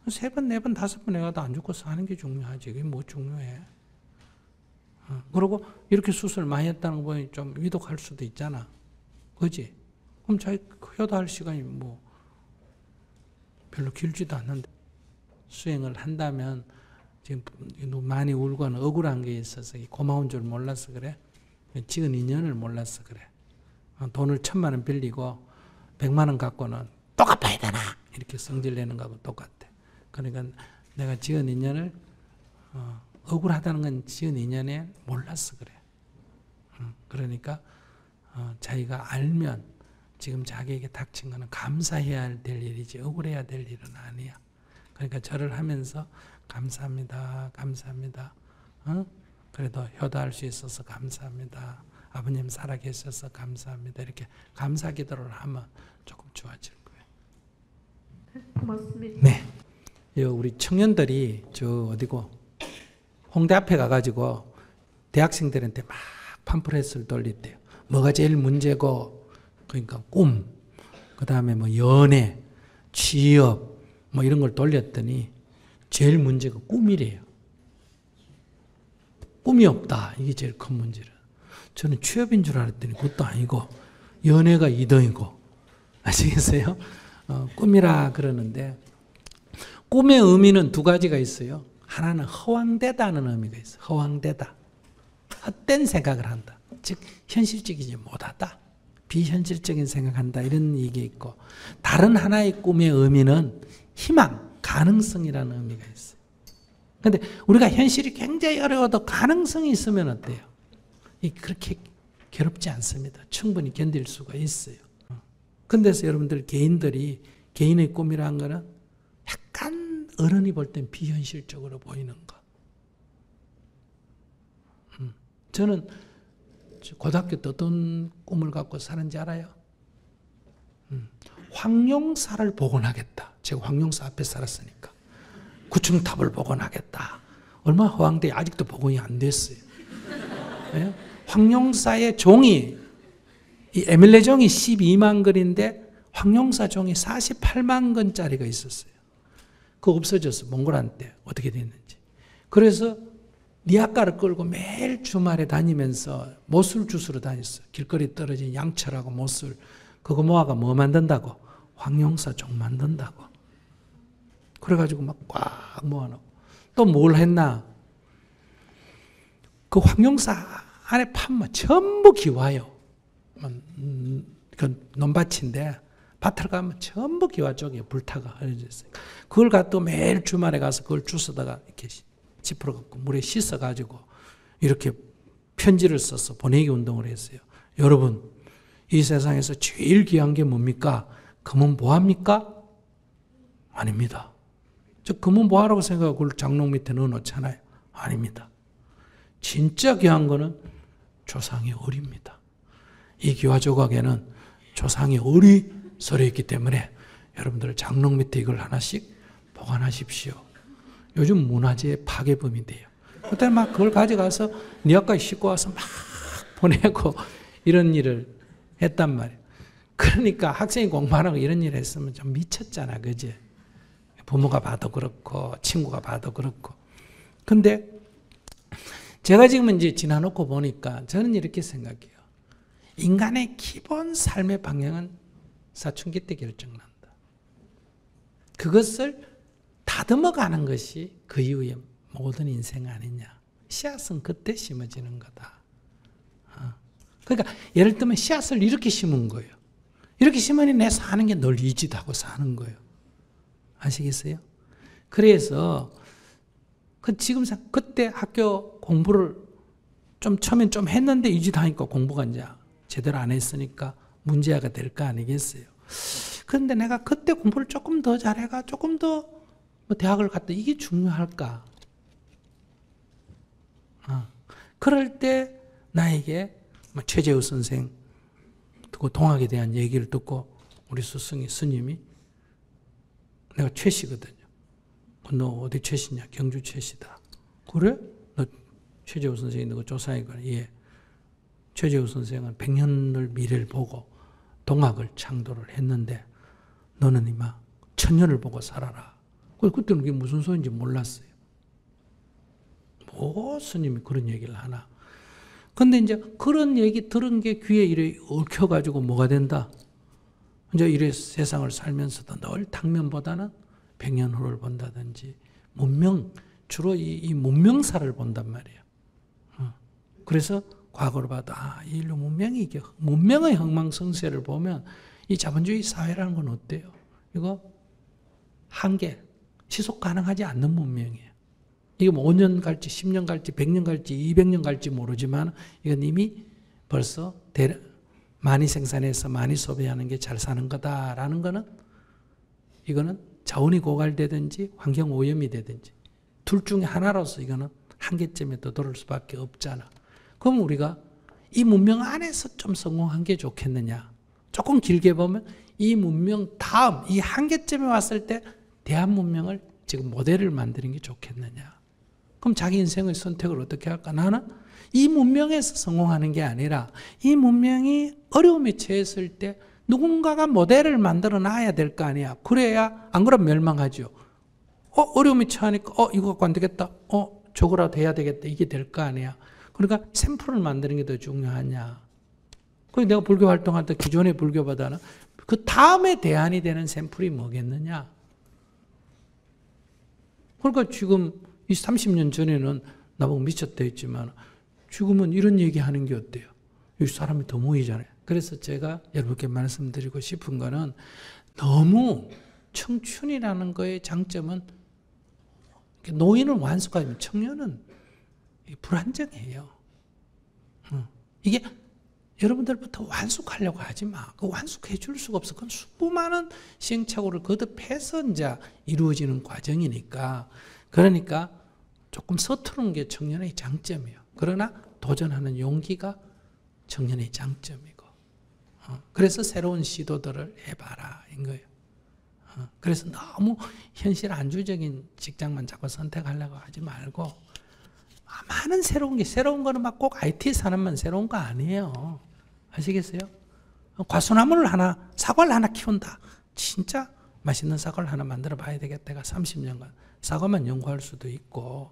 3번, 4번, 5번 해가도 안 죽고 사는 게 중요하지. 그게 뭐 중요해. 그리고 이렇게 수술 많이 했다는 거 보니 좀 위독할 수도 있잖아. 그지? 그럼 자기 효도할 시간이 뭐 별로 길지도 않는데 수행을 한다면 지금 많이 울고는 억울한 게 있어서 고마운 줄 몰라서 그래. 지은 인연을 몰라서 그래. 돈을 1,000만 원 빌리고 100만 원 갖고는 또 갚아야 되나 이렇게 성질내는 거하고 똑같아. 그러니까 내가 지은 인연을 억울하다는 건 지은 인연에 몰라서 그래. 그러니까 자기가 알면 지금 자기에게 닥친 거는 감사해야 될 일이지 억울해야 될 일은 아니야. 그러니까 절을 하면서 감사합니다. 감사합니다. 그래도 효도할 수 있어서 감사합니다. 아버님 살아계셔서 감사합니다. 이렇게 감사 기도를 하면 조금 좋아질 거예요. 고맙습니다. 네. 우리 청년들이 저 어디고 홍대 앞에 가가지고 대학생들한테 막 팜플렛을 돌린대요. 뭐가 제일 문제고 그러니까 꿈, 그 다음에 뭐 연애, 취업, 뭐 이런 걸 돌렸더니 제일 문제가 꿈이래요. 꿈이 없다. 이게 제일 큰 문제라. 저는 취업인 줄 알았더니 그것도 아니고 연애가 2등이고 아시겠어요? 꿈이라 그러는데 꿈의 의미는 두 가지가 있어요. 하나는 허황되다는 의미가 있어요. 허황되다. 헛된 생각을 한다. 즉 현실적이지 못하다. 비현실적인 생각한다. 이런 얘기 있고 다른 하나의 꿈의 의미는 희망, 가능성이라는 의미가 있어요. 그런데 우리가 현실이 굉장히 어려워도 가능성이 있으면 어때요? 그렇게 괴롭지 않습니다. 충분히 견딜 수가 있어요. 근데서 여러분들 개인들이 개인의 꿈이라는 거는 약간 어른이 볼 땐 비현실적으로 보이는 거. 저는 고등학교 때 어떤 꿈을 갖고 사는지 알아요? 황룡사를 복원하겠다. 제가 황룡사 앞에 살았으니까. 구층탑을 복원하겠다. 얼마나 허황돼 아직도 복원이 안 됐어요. 네? 황룡사의 종이 이 에밀레 종이 12만 건인데 황룡사 종이 48만 건짜리가 있었어요. 그거 없어졌어. 몽골한 때 어떻게 됐는지. 그래서 리아카를 끌고 매일 주말에 다니면서 못을 주스러 다녔어요. 길거리 떨어진 양철하고 못을 그거 모아가 뭐 만든다고? 황룡사 종 만든다고. 그래가지고 막 꽉 모아놓고 또 뭘 했나? 그 황룡사 안에 파면 전부 기와요. 그 논밭인데 밭을 가면 전부 기와 쪽에 불타가 흐려져 있어요. 그걸 갖다 매일 주말에 가서 그걸 주워다가 이렇게 지푸러 갖고 물에 씻어가지고 이렇게 편지를 써서 보내기 운동을 했어요. 여러분, 이 세상에서 제일 귀한 게 뭡니까? 금은 뭐합니까? 아닙니다. 저 금은 뭐하라고 생각하고 그걸 장롱 밑에 넣어놓잖아요. 아닙니다. 진짜 귀한 거는 조상의 을입니다. 이 기와 조각에는 조상의 을이 서려있기 때문에 여러분들 장롱 밑에 이걸 하나씩 보관하십시오. 요즘 문화재의 파괴범이 돼요. 그때 막 그걸 가져가서 니아까지 싣고 와서 막 보내고 이런 일을 했단 말이에요. 그러니까 학생이 공부하라고 이런 일을 했으면 좀 미쳤잖아. 그지? 부모가 봐도 그렇고 친구가 봐도 그렇고. 근데 제가 지금 이제 지나놓고 보니까 저는 이렇게 생각해요. 인간의 기본 삶의 방향은 사춘기 때 결정난다. 그것을 다듬어가는 것이 그 이후에 모든 인생 아니냐. 씨앗은 그때 심어지는 거다. 그러니까 예를 들면 씨앗을 이렇게 심은 거예요. 이렇게 심으니 내 사는 게 널 이지하고 사는 거예요. 아시겠어요? 그래서 지금 그때 학교 공부를 좀 처음엔 좀 했는데 이지하니까 공부가 이제 제대로 안 했으니까 문제가 될 거 아니겠어요? 그런데 내가 그때 공부를 조금 더 잘해가 조금 더 뭐 대학을 갔다 이게 중요할까? 그럴 때 나에게 최재우 선생 듣고 동학에 대한 얘기를 듣고 우리 스님이 내가 최씨거든요. 너 어디 최씨냐? 경주 최씨다. 그래? 너 최재우 선생이 너 조사해가? 예. 최재우 선생은 100년을 미래를 보고 동학을 창도를 했는데 너는 이마 1000년을 보고 살아라. 그때는 그게 무슨 소리인지 몰랐어요. 뭐 스님이 그런 얘기를 하나. 근데 이제 그런 얘기 들은 게 귀에 이래 얽혀가지고 뭐가 된다? 이제 이래 세상을 살면서도 늘 당면보다는 100년 후를 본다든지 문명, 주로 이 문명사를 본단 말이에요. 그래서 과거를 봐도 이 인류 문명이 문명의 흥망성쇠를 보면 이 자본주의 사회라는 건 어때요? 이거 한계, 지속 가능하지 않는 문명이에요. 이게 뭐 5년 갈지 10년 갈지 100년 갈지 200년 갈지 모르지만 이건 이미 벌써 많이 생산해서 많이 소비하는 게 잘 사는 거다라는 거는 이거는 자원이 고갈되든지 환경 오염이 되든지 둘 중에 하나로서 이거는 한계점에 도달할 수밖에 없잖아. 그럼 우리가 이 문명 안에서 좀 성공한 게 좋겠느냐? 조금 길게 보면 이 문명 다음 이 한계점에 왔을 때 대한 문명을 지금 모델을 만드는 게 좋겠느냐? 그럼 자기 인생의 선택을 어떻게 할까? 나는 이 문명에서 성공하는 게 아니라 이 문명이 어려움에 처했을 때 누군가가 모델을 만들어 놔야 될 거 아니야. 그래야 안 그러면 멸망하죠. 어려움이 처하니까 이거 갖고 안 되겠다. 저거라도 해야 되겠다. 이게 될 거 아니야. 그러니까 샘플을 만드는 게 더 중요하냐. 그래서 내가 불교 활동할 때 기존의 불교보다는 그 다음에 대안이 되는 샘플이 뭐겠느냐. 그러니까 지금 이 30년 전에는 나보고 미쳤다 했지만 지금은 이런 얘기하는 게 어때요? 이 사람이 더 모이잖아요. 그래서 제가 여러분께 말씀드리고 싶은 거는 너무 청춘이라는 거의 장점은 노인은 완숙하지만 청년은 불안정해요. 이게 여러분들부터 완숙하려고 하지 마. 그 완숙해 줄 수가 없어. 그건 수많은 시행착오를 거듭해서 이제 이루어지는 과정이니까. 그러니까 조금 서투른 게 청년의 장점이에요. 그러나 도전하는 용기가 청년의 장점이고. 그래서 새로운 시도들을 해봐라. 인 거예요. 그래서 너무 현실 안주적인 직장만 자꾸 선택하려고 하지 말고 많은 새로운 거는 막 꼭 IT 산업만 새로운 거 아니에요. 아시겠어요? 과수나무를 사과를 하나 키운다. 진짜 맛있는 사과를 하나 만들어 봐야 되겠다. 내가 30년간 사과만 연구할 수도 있고,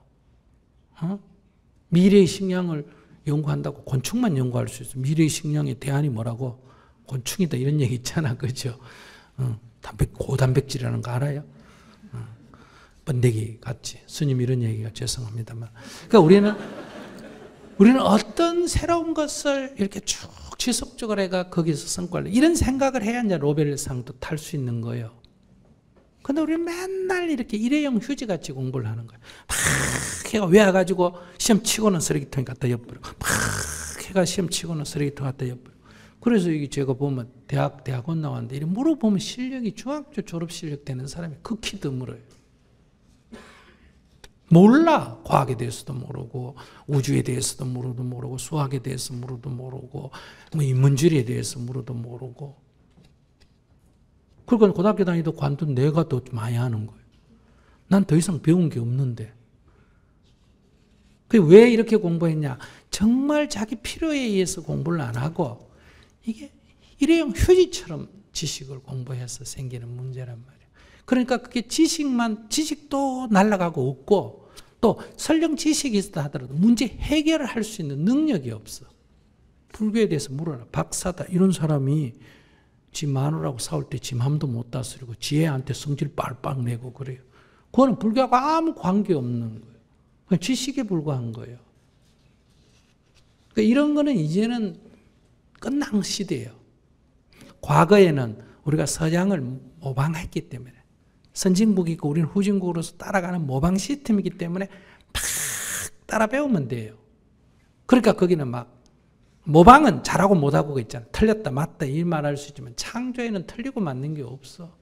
미래의 식량을 연구한다고 곤충만 연구할 수 있어. 미래의 식량의 대안이 뭐라고? 곤충이다. 이런 얘기 있잖아. 그죠? 고단백질이라는 거 알아요? 번데기 같이. 스님 이런 얘기가 죄송합니다만. 그러니까 우리는 어떤 새로운 것을 이렇게 쭉 지속적으로 해가 거기서 성과를, 이런 생각을 해야 이제 노벨상도 탈 수 있는 거예요. 근데 우리는 맨날 이렇게 일회용 휴지 같이 공부를 하는 거예요. 막 해가 외워가지고 시험 치고는 쓰레기통에 갖다 엿버려. 막 해가 시험 치고는 쓰레기통 갖다 엿버려. 그래서 이게 제가 보면 대학원 나왔는데 이렇게 물어보면 실력이 중학교 졸업 실력 되는 사람이 극히 드물어요. 몰라. 과학에 대해서도 모르고 우주에 대해서도 모르고 수학에 대해서 모르고 뭐 인문지리에 대해서 모르고. 그러니까 고등학교 다니도 관도 내가 더 많이 하는 거예요. 난 더 이상 배운 게 없는데. 왜 이렇게 공부했냐? 정말 자기 필요에 의해서 공부를 안 하고 이게 일회용 휴지처럼 지식을 공부해서 생기는 문제란 말이에요. 그러니까 그게 지식도 날아가고 없고 또 설령 지식이 있다 하더라도 문제 해결을 할 수 있는 능력이 없어. 불교에 대해서 물어라. 박사다. 이런 사람이 지 마누라하고 싸울 때 지 맘도 못 다스리고 지혜한테 성질 빨빵 내고 그래요. 그거는 불교하고 아무 관계없는 거예요. 그냥 지식에 불과한 거예요. 그러니까 이런 거는 이제는 끝난 시대예요. 과거에는 우리가 서양을 모방했기 때문에 선진국이고 우리는 후진국으로서 따라가는 모방 시스템이기 때문에 막 따라 배우면 돼요. 그러니까 거기는 막 모방은 잘하고 못하고가 있잖아. 틀렸다 맞다 이 말할 수 있지만 창조에는 틀리고 맞는 게 없어.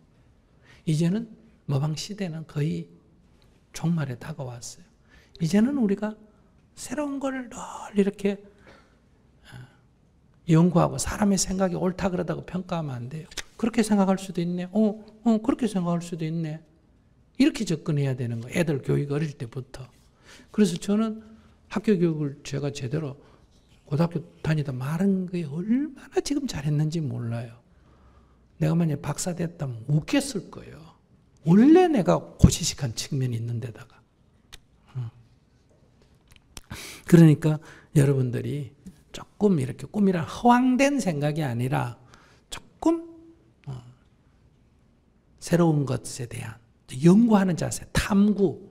이제는 모방 시대는 거의 종말에 다가왔어요. 이제는 우리가 새로운 걸 늘 이렇게 연구하고 사람의 생각이 옳다 그러다고 평가하면 안 돼요. 그렇게 생각할 수도 있네. 그렇게 생각할 수도 있네. 이렇게 접근해야 되는 거예요. 애들 교육 어릴 때부터. 그래서 저는 학교 교육을 제가 제대로 고등학교 다니다 말한 게 얼마나 지금 잘했는지 몰라요. 내가 만약에 박사 됐다면 웃겼을 거예요. 원래 내가 고지식한 측면이 있는데다가. 그러니까 여러분들이 조금 이렇게 꿈이란 허황된 생각이 아니라 조금 새로운 것에 대한 연구하는 자세, 탐구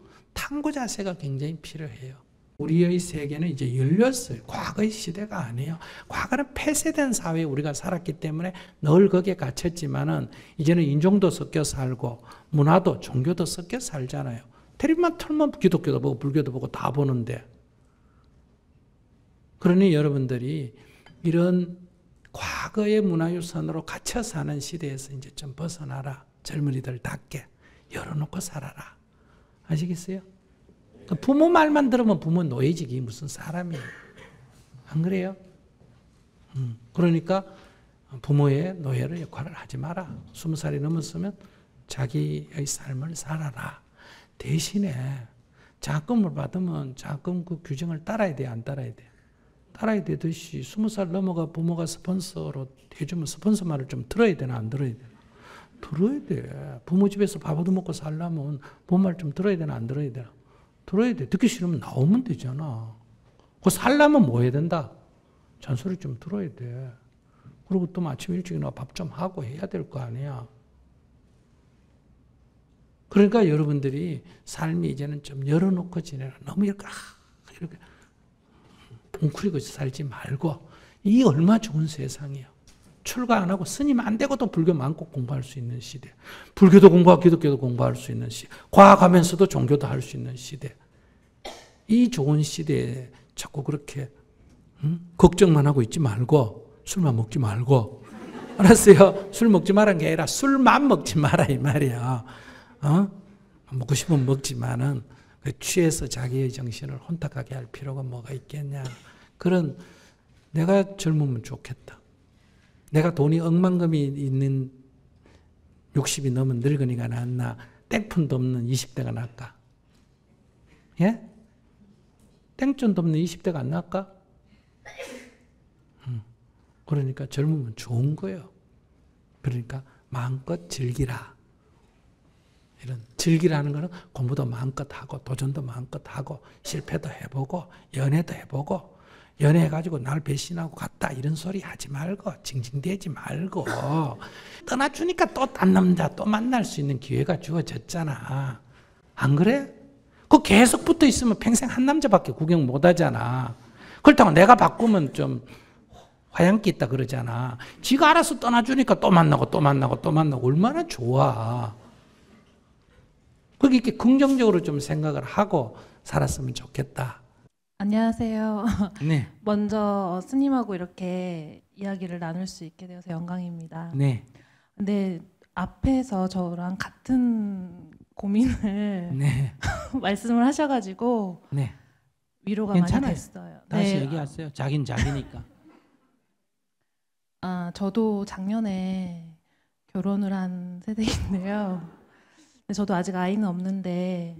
자세가 굉장히 필요해요. 우리의 세계는 이제 열렸어요. 과거의 시대가 아니에요. 과거는 폐쇄된 사회에 우리가 살았기 때문에 늘 거기에 갇혔지만은 이제는 인종도 섞여 살고 문화도 종교도 섞여 살잖아요. 텔레비만 틀면 기독교도 보고 불교도 보고 다 보는데. 그러니 여러분들이 이런 과거의 문화유산으로 갇혀 사는 시대에서 이제 좀 벗어나라. 젊은이들답게 열어놓고 살아라. 아시겠어요? 부모 말만 들으면 부모 노예지기 무슨 사람이에요. 안 그래요? 그러니까 부모의 노예를 역할을 하지 마라. 20살이 넘었으면 자기의 삶을 살아라. 대신에 장학금을 받으면 장학금 그 규정을 따라야 돼, 안 따라야 돼? 따라야 되듯이 20살 넘어가 부모가 스폰서로 해주면 스폰서 말을 좀 들어야 되나 안 들어야 되나? 들어야 돼. 부모 집에서 밥 얻어먹고 살려면 부모 말 좀 들어야 되나 안 들어야 되나? 들어야 돼. 듣기 싫으면 나오면 되잖아. 그 살려면 뭐 해야 된다? 잔소리 좀 들어야 돼. 그리고 또 아침 일찍 일어나 밥 좀 하고 해야 될 거 아니야. 그러니까 여러분들이 삶이 이제는 좀 열어놓고 지내라. 너무 이렇게 웅크리고 살지 말고 이 얼마 좋은 세상이야. 출가 안 하고 스님 안 되고도 불교 마음껏 공부할 수 있는 시대. 불교도 공부하고 기독교도 공부할 수 있는 시대. 과학하면서도 종교도 할 수 있는 시대. 이 좋은 시대에 자꾸 그렇게 걱정만 하고 있지 말고 술만 먹지 말고 알았어요? 술 먹지 말라는 게 아니라 술만 먹지 마라 이 말이야. 먹고 싶으면 먹지만은 취해서 자기의 정신을 혼탁하게 할 필요가 뭐가 있겠냐. 그런 내가 젊으면 좋겠다. 내가 돈이 억만금이 있는 60이 넘은 늙은이가 낫나 땡푼도 없는 20대가 낫까? 예? 땡전도 없는 20대가 안 낫까? 그러니까 젊으면 좋은 거예요. 그러니까 마음껏 즐기라. 이런 즐기라는 거는 공부도 마음껏 하고 도전도 마음껏 하고 실패도 해보고 연애도 해보고 연애해가지고 날 배신하고 갔다 이런 소리 하지 말고 징징대지 말고 떠나주니까 또 딴 남자 또 만날 수 있는 기회가 주어졌잖아. 안 그래? 그 계속 붙어 있으면 평생 한 남자밖에 구경 못 하잖아. 그렇다고 내가 바꾸면 좀 화양기 있다 그러잖아. 지가 알아서 떠나주니까 또 만나고 또 만나고 또 만나고 얼마나 좋아. 그렇게 긍정적으로 좀 생각을 하고 살았으면 좋겠다. 안녕하세요. 네. 먼저 스님하고 이렇게 이야기를 나눌 수 있게 되어서 영광입니다. 네. 근데 앞에서 저랑 같은 고민을 네. 말씀을 하셔가지고 네. 위로가 괜찮아요. 많이 됐어요. 다시 네. 얘기하세요. 자긴 자기니까. 저도 작년에 결혼을 한 세대인데요. 근데 저도 아직 아이는 없는데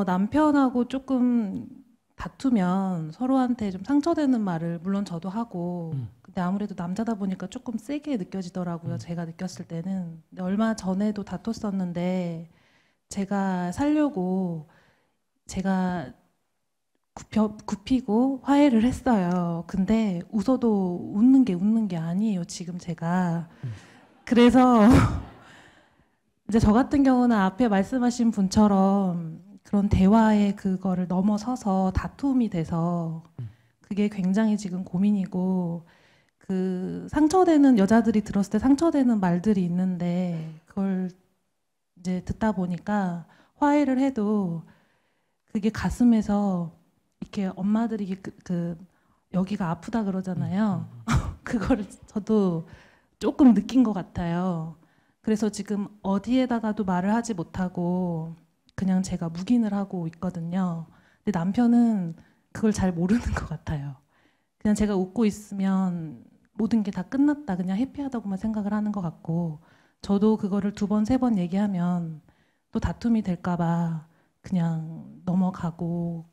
남편하고 조금 다투면 서로한테 좀 상처되는 말을 물론 저도 하고 근데 아무래도 남자다 보니까 조금 세게 느껴지더라고요. 제가 느꼈을 때는. 근데 얼마 전에도 다퉜었는데 제가 살려고 제가 굽히고 화해를 했어요. 근데 웃어도 웃는 게 아니에요. 지금 제가. 그래서 이제 저 같은 경우는 앞에 말씀하신 분처럼 그런 대화의 그거를 넘어서서 다툼이 돼서 그게 굉장히 지금 고민이고 그 상처되는 여자들이 들었을 때 상처되는 말들이 있는데 그걸 이제 듣다 보니까 화해를 해도 그게 가슴에서 이렇게 엄마들이 여기가 아프다 그러잖아요. 그거를 저도 조금 느낀 것 같아요. 그래서 지금 어디에다가도 말을 하지 못하고 그냥 제가 묵인을 하고 있거든요. 근데 남편은 그걸 잘 모르는 것 같아요. 그냥 제가 웃고 있으면 모든 게 다 끝났다. 그냥 해피하다고만 생각을 하는 것 같고 저도 그거를 2번, 3번 얘기하면 또 다툼이 될까 봐 그냥 넘어가고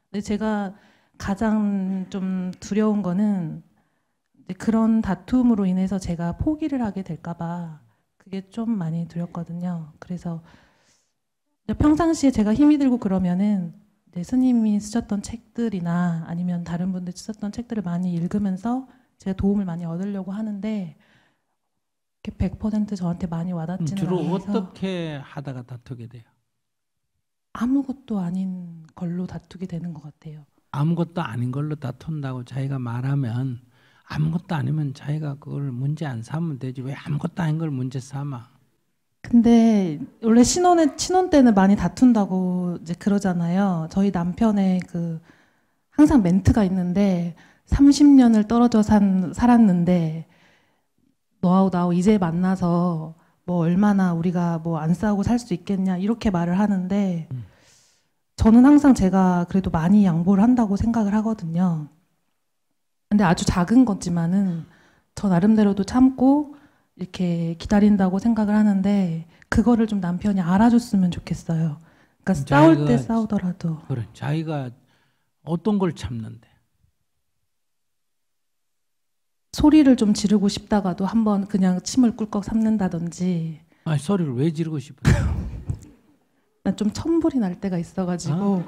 근데 제가 가장 좀 두려운 거는 이제 그런 다툼으로 인해서 제가 포기를 하게 될까 봐 그게 좀 많이 두렵거든요. 그래서 평상시에 제가 힘이 들고 그러면은 스님이 쓰셨던 책들이나 아니면 다른 분들 쓰셨던 책들을 많이 읽으면서 제가 도움을 많이 얻으려고 하는데 100% 저한테 많이 와닿지는 주로 않아서 어떻게 하다가 다투게 돼요? 아무것도 아닌 걸로 다투게 되는 것 같아요. 아무것도 아닌 걸로 다툰다고 자기가 말하면 아무것도 아니면 자기가 그걸 문제 안 삼으면 되지 왜 아무것도 아닌 걸 문제 삼아? 근데 원래 신혼 때는 많이 다툰다고 이제 그러잖아요. 저희 남편의 항상 멘트가 있는데 30년을 떨어져 살았는데 너하고 나하고 이제 만나서 뭐 얼마나 우리가 뭐 안 싸우고 살 수 있겠냐 이렇게 말을 하는데 저는 항상 제가 그래도 많이 양보를 한다고 생각을 하거든요. 근데 아주 작은 거지만은 저 나름대로도 참고 이렇게 기다린다고 생각을 하는데 그거를 좀 남편이 알아줬으면 좋겠어요. 그러니까 싸울 때 싸우더라도 그래 자기가 어떤 걸 참는데 소리를 좀 지르고 싶다가도 한번 그냥 침을 꿀꺽 삼는다든지. 아니, 소리를 왜 지르고 싶어요? 난 좀 천불이 날 때가 있어가지고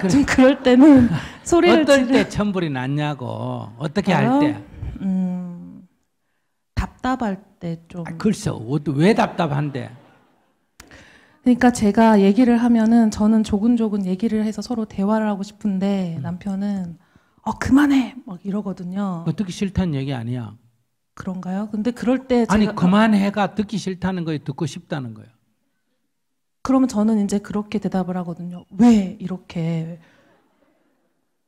그래. 좀 그럴 때는 소리를 어떨 때 천불이 났냐고. 어떻게 할 때? 답답할 때 좀. 글쎄, 왜 답답한데? 그러니까 제가 얘기를 하면은 저는 조근조근 얘기를 해서 서로 대화를 하고 싶은데 남편은 그만해 막 이러거든요. 그거 듣기 싫다는 얘기 아니야. 그런가요? 근데 그럴 때 아니, 제가 그만해가 듣기 싫다는 거예요, 듣고 싶다는 거예요? 그러면 저는 이제 그렇게 대답을 하거든요. 왜 이렇게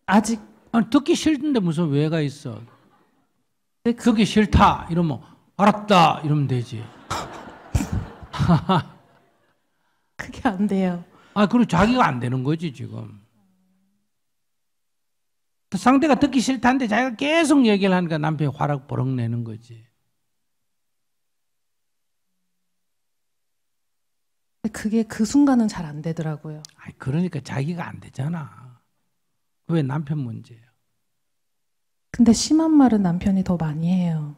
아직 아니, 듣기 싫은데 무슨 왜가 있어? 근데 듣기 싫다 이러면 알았다 이러면 되지. 그게 안 돼요. 아, 그리고 자기가 안 되는 거지 지금. 상대가 듣기 싫다는데 자기가 계속 얘기를 하니까 남편이 화락 버럭 내는 거지. 근데 그게 그 순간은 잘 안 되더라고요. 아니, 그러니까 자기가 안 되잖아. 왜 남편 문제예요? 근데 심한 말은 남편이 더 많이 해요.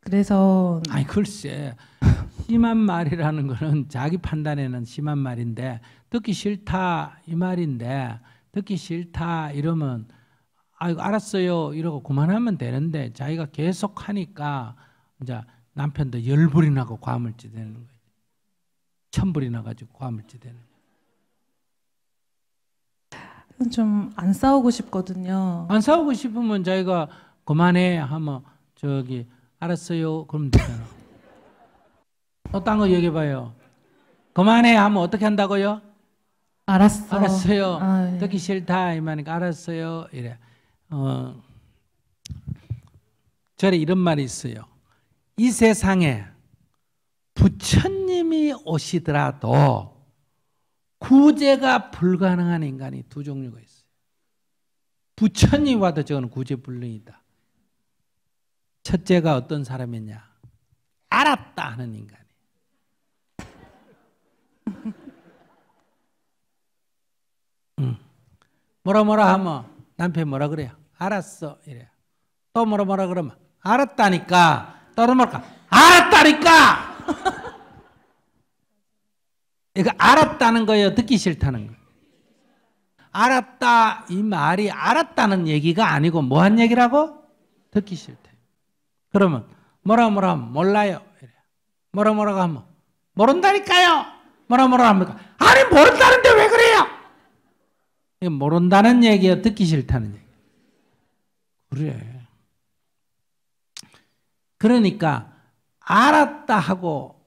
그래서 아니, 글쎄, 심한 말이라는 거는 자기 판단에는 심한 말인데, 듣기 싫다 이 말인데, 듣기 싫다 이러면 아이고 알았어요 이러고 그만하면 되는데, 자기가 계속 하니까 이제 남편도 열불이 나고 과물지되는 거예요. 천불이 나가지고 과물지되는 거예요. 좀 안 싸우고 싶거든요. 안 싸우고 싶으면 자기가 그만해 하면 저기 알았어요 그러면 되잖아. 딴 거 얘기해봐요. 그만해 하면 어떻게 한다고요? 알았어. 알았어요. 네. 듣기 싫다 이 말이니까 알았어요 이래. 절에 이런 말이 있어요. 이 세상에 부처님이 오시더라도 구제가 불가능한 인간이 두 종류가 있어요. 부처님 와도 저거는 구제 불능이다. 첫째가 어떤 사람이냐? 알았다 하는 인간이. 뭐라 하면 남편이 뭐라 그래요? 알았어 이래요. 또 뭐라 그러면 알았다니까. 또 뭐랄까? 알았다니까. 이거 알았다는 거예요, 듣기 싫다는 거예요? 알았다 이 말이 알았다는 얘기가 아니고 뭐한 얘기라고? 듣기 싫다. 그러면 뭐라 하면 몰라요 이래요. 뭐라 하면 모른다니까요. 뭐라 합니까? 아니 모른다는데 왜 그래요? 이거 모른다는 얘기야, 듣기 싫다는 얘기. 그래. 그러니까 알았다 하고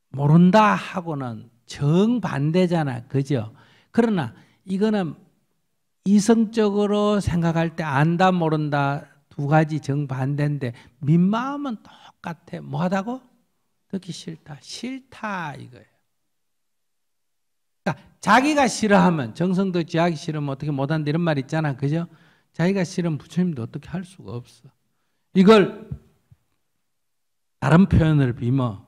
모른다 하고는 정반대잖아. 그죠? 그러나 이거는 이성적으로 생각할 때 안다 모른다 두 가지 정반대인데 민마음은 똑같아. 뭐 하다고? 듣기 싫다. 싫다 이거예요. 그러니까 자기가 싫어하면, 정성도 지하기 싫으면 어떻게 못한다 이런 말 있잖아. 그죠? 자기가 싫으면 부처님도 어떻게 할 수가 없어. 이걸 다른 표현을 비면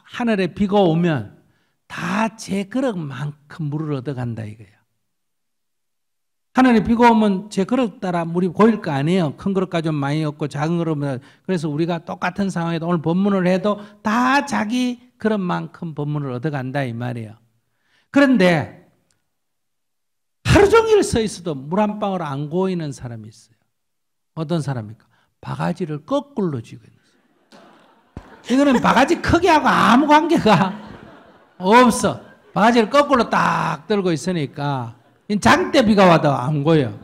하늘에 비가 오면 다 제 그릇만큼 물을 얻어간다 이거야. 하늘에 비가 오면 제 그릇 따라 물이 고일 거 아니에요. 큰 그릇 가지고 많이 얻고 작은 그릇은. 그래서 우리가 똑같은 상황에도 오늘 법문을 해도 다 자기 그릇만큼 법문을 얻어간다 이 말이에요. 그런데 하루 종일 서 있어도 물 한 방울 안 고이는 사람이 있어요. 어떤 사람입니까? 바가지를 거꾸로 쥐고 있는 사람. 이거는 바가지 크기하고 아무 관계가 없어. 바가지를 거꾸로 딱 들고 있으니까 장대 비가 와도 안 고여.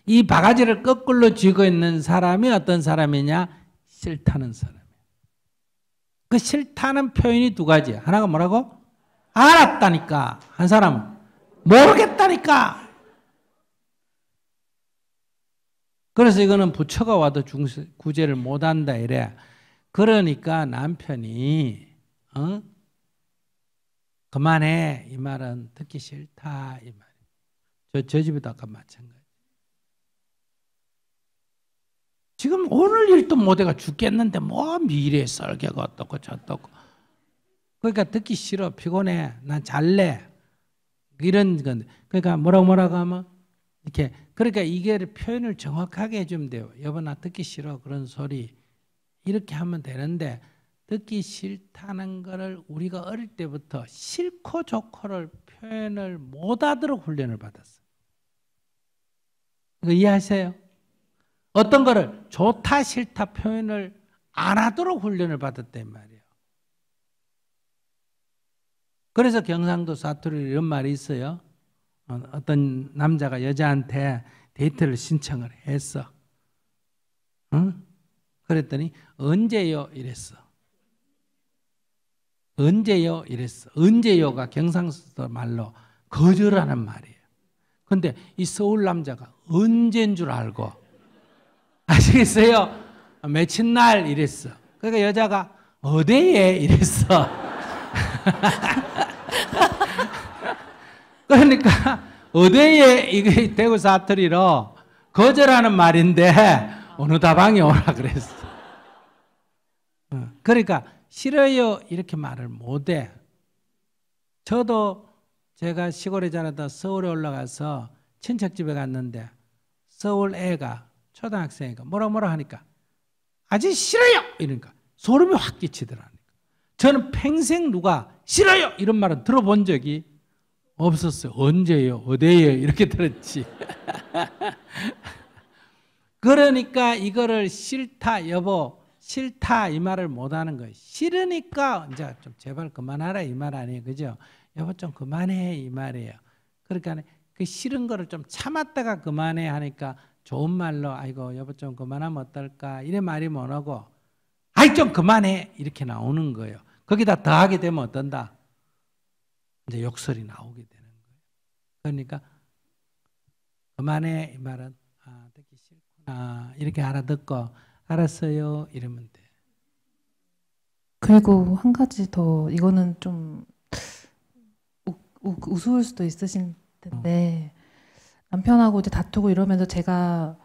이 바가지를 거꾸로 쥐고 있는 사람이 어떤 사람이냐? 싫다는 사람이에요. 그 싫다는 표현이 두 가지. 하나가 뭐라고? 알았다니까. 한 사람은 모르겠다니까. 그래서 이거는 부처가 와도 구제를 못한다 이래. 그러니까 남편이 그만해 이 말은 듣기 싫다 이 말이에요. 저 집에도 아까 마찬가지. 지금 오늘 일도 못해가 죽겠는데 뭐 미래 썰개가 어떻고 저떻고. 그러니까 듣기 싫어. 피곤해. 난 잘래. 이런 건데. 그러니까 뭐라고 하면 이렇게 그러니까 이게 표현을 정확하게 해주면 돼요. 여보 나 듣기 싫어 그런 소리 이렇게 하면 되는데 듣기 싫다는 거를 우리가 어릴 때부터 싫고 좋고를 표현을 못 하도록 훈련을 받았어요. 이거 이해하세요? 어떤 거를 좋다 싫다 표현을 안 하도록 훈련을 받았단 말이에요. 그래서 경상도 사투리 이런 말이 있어요. 어떤 남자가 여자한테 데이트를 신청을 했어. 응? 그랬더니 언제요? 이랬어. 언제요? 이랬어. 언제요가 경상도 말로 거절하는 말이에요. 근데 이 서울 남자가 언제인 줄 알고 아시겠어요? 며칠 날 이랬어. 그러니까 여자가 어디에? 이랬어. 그러니까 어디에 이게 대구 사투리로 거절하는 말인데 어느 다방에 오라 그랬어. 그러니까 싫어요 이렇게 말을 못해. 저도 제가 시골에 자라다 서울에 올라가서 친척집에 갔는데 서울 애가 초등학생이니까 뭐라 하니까 아직 싫어요 이러니까 소름이 확 끼치더라니까. 저는 평생 누가 싫어요 이런 말은 들어본 적이 없었어요. 언제요? 어디에요? 이렇게 들었지. 그러니까 이거를 싫다 여보 싫다 이 말을 못하는 거예요. 싫으니까 이제 좀 제발 그만하라 이 말 아니에요. 그죠? 여보 좀 그만해 이 말이에요. 그러니까 그 싫은 거를 좀 참았다가 그만해 하니까 좋은 말로 아이고 여보 좀 그만하면 어떨까 이래 말이 못 하고 아이 좀 그만해 이렇게 나오는 거예요. 거기다 더하게 되면 어떤다? 이제 욕설이 나오게 되는 거예요. 그러니까 그만해 이 말은 듣기 싫구나 이렇게 알아듣고 알았어요 이러면 돼. 그리고 한 가지 더 이거는 좀 우스울 수도 있으실 텐데 남편하고 이제 다투고 이러면서 제가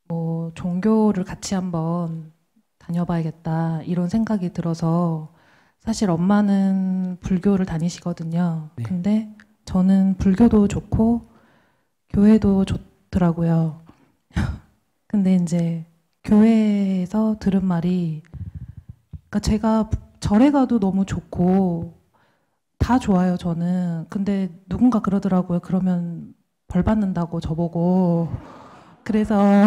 뭐 종교를 같이 한번 다녀봐야겠다 이런 생각이 들어서 사실 엄마는 불교를 다니시거든요. 네. 근데 저는 불교도 좋고 교회도 좋더라고요. 근데 이제 교회에서 들은 말이 그러니까 제가 절에 가도 너무 좋고 다 좋아요 저는. 근데 누군가 그러더라고요. 그러면 벌 받는다고 저보고. 그래서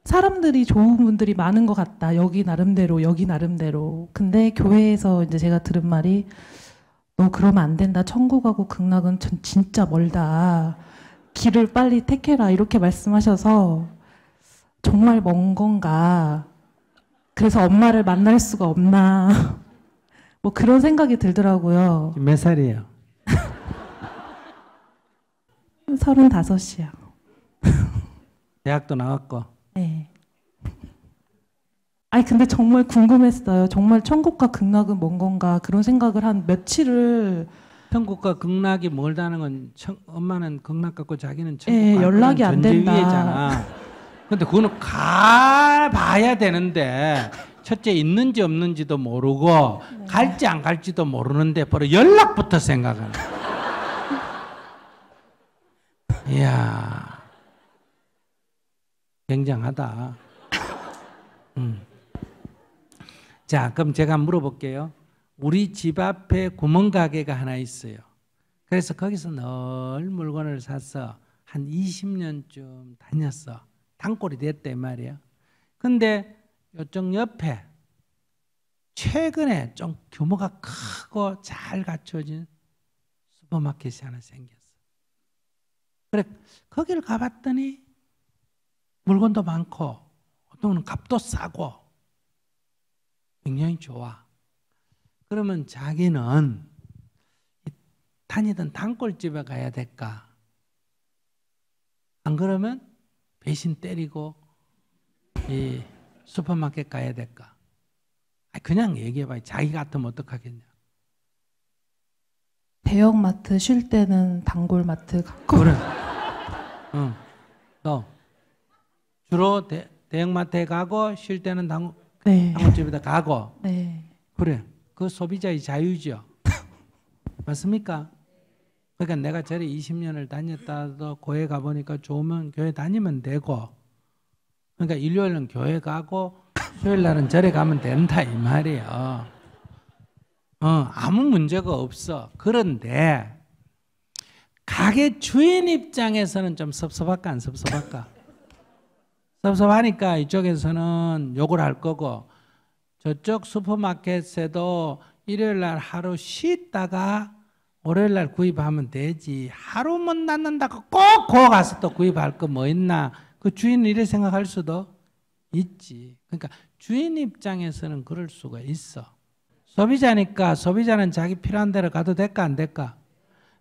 사람들이 좋은 분들이 많은 것 같다. 여기 나름대로 여기 나름대로. 근데 교회에서 이제 제가 들은 말이 너 그러면 안 된다. 천국하고 극락은 진짜 멀다. 길을 빨리 택해라. 이렇게 말씀하셔서 정말 먼 건가. 그래서 엄마를 만날 수가 없나. 뭐 그런 생각이 들더라고요. 몇 살이에요? 35이요. 대학도 나왔고. 네. 아니 근데 정말 궁금했어요. 정말 천국과 극락은 먼 건가 그런 생각을 한 며칠을. 천국과 극락이 멀다는 건 엄마는 극락 갖고 자기는 천국 네, 연락이 안 된다. 위에잖아. 근데 그거는 가봐야 되는데 첫째 있는지 없는지도 모르고 네. 갈지 안 갈지도 모르는데 바로 연락부터 생각하는. 이야 굉장하다. 자 그럼 제가 물어볼게요. 우리 집 앞에 구멍가게가 하나 있어요. 그래서 거기서 늘 물건을 사서 한 20년쯤 다녔어. 단골이 됐단 말이야. 근데 이쪽 옆에 최근에 좀 규모가 크고 잘 갖춰진 슈퍼마켓이 하나 생겼어. 그래 거기를 가봤더니 물건도 많고 어떤 건 값도 싸고 굉장히 좋아. 그러면 자기는 다니던 단골집에 가야 될까? 안 그러면 배신 때리고 이 슈퍼마켓 가야 될까? 그냥 얘기해봐. 자기 같으면 어떡하겠냐? 대형마트 쉴 때는 단골마트 가고. 그래. 응. 너 주로 대형마트에 가고 쉴 때는 네. 단골집에다 가고. 네. 그래. 그 소비자의 자유죠. 맞습니까? 그러니까 내가 절에 20년을 다녔다도 교회 가보니까 좋으면 교회 다니면 되고, 그러니까 일요일은 교회 가고 수요일 날은 절에 가면 된다 이 말이에요. 아무 문제가 없어. 그런데 가게 주인 입장에서는 좀 섭섭할까 안 섭섭할까? 섭섭하니까 이쪽에서는 욕을 할 거고, 저쪽 슈퍼마켓에도 일요일 날 하루 쉬다가 월요일 날 구입하면 되지. 하루 못 낳는다고 꼭 거 가서 또 구입할 거 뭐 있나? 그 주인은 이래 생각할 수도 있지. 그러니까 주인 입장에서는 그럴 수가 있어. 소비자니까 소비자는 자기 필요한 데로 가도 될까 안 될까?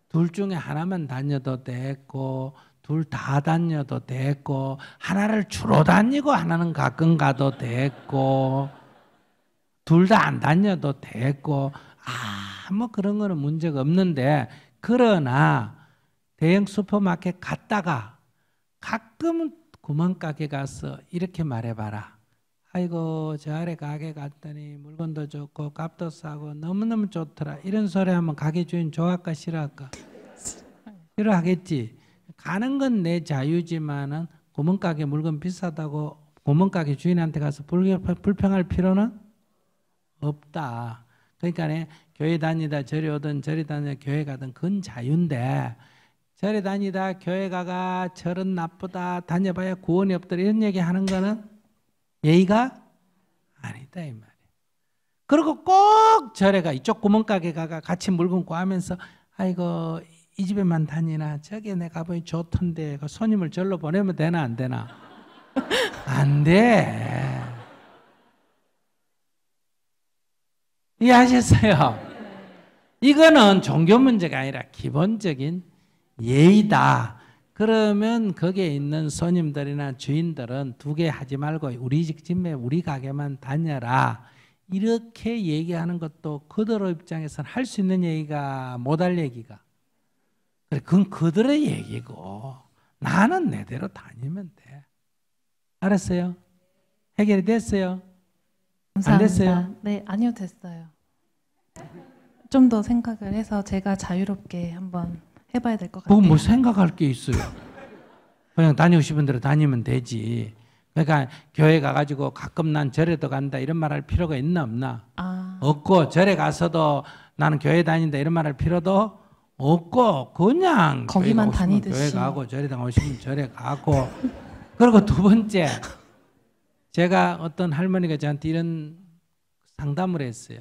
둘 중에 하나만 다녀도 됐고, 둘 다 다녀도 됐고, 하나를 주로 다니고 하나는 가끔 가도 됐고, 둘 다 안 다녀도 됐고, 뭐 그런 거는 문제가 없는데, 그러나 대형 슈퍼마켓 갔다가 가끔은 구멍가게 가서 이렇게 말해봐라. 아이고 저 아래 가게 갔더니 물건도 좋고 값도 싸고 너무너무 좋더라. 이런 소리 하면 가게 주인 좋아할까 싫어할까? 싫어하겠지. 가는 건 내 자유지만은 구멍가게 물건 비싸다고 구멍가게 주인한테 가서 불평할 필요는 없다. 그러니까 교회 다니다 절에 오든 절에 다니다 교회 가든 그건 자유인데, 절에 다니다 교회 가가 절은 나쁘다 다녀봐야 구원이 없더라 이런 얘기 하는 거는 예의가 아니다 이 말이야. 그리고 꼭 절에 가 이쪽 구멍가게 가가 같이 물건 구하면서 아이고 이 집에만 다니나 저기 내 가보니 좋던데 그 손님을 절로 보내면 되나 안 되나? 안 돼. 이해하셨어요? 이거는 종교 문제가 아니라 기본적인 예의다. 그러면 거기에 있는 손님들이나 주인들은 두 개 하지 말고 우리 집에 우리 가게만 다녀라. 이렇게 얘기하는 것도 그들 입장에서는 할 수 있는 얘기가 못할 얘기가. 그건 그들의 얘기고 나는 내대로 다니면 돼. 알았어요? 해결이 됐어요? 감사합니다. 안 됐어요? 네, 아니요 됐어요. 좀 더 생각을 해서 제가 자유롭게 한번 해봐야 될 것 같아요. 그건 뭐 생각할 게 있어요. 그냥 다니고 싶은 대로 다니면 되지. 그러니까 교회 가가지고 가끔 난 절에도 간다 이런 말 할 필요가 있나 없나? 없고, 절에 가서도 나는 교회 다닌다 이런 말 할 필요도 없고, 그냥 거기만 교회 다니듯이 교회 가고 절에 가고 싶으면 절에 가고. 그리고 두 번째, 제가 어떤 할머니가 저한테 이런 상담을 했어요.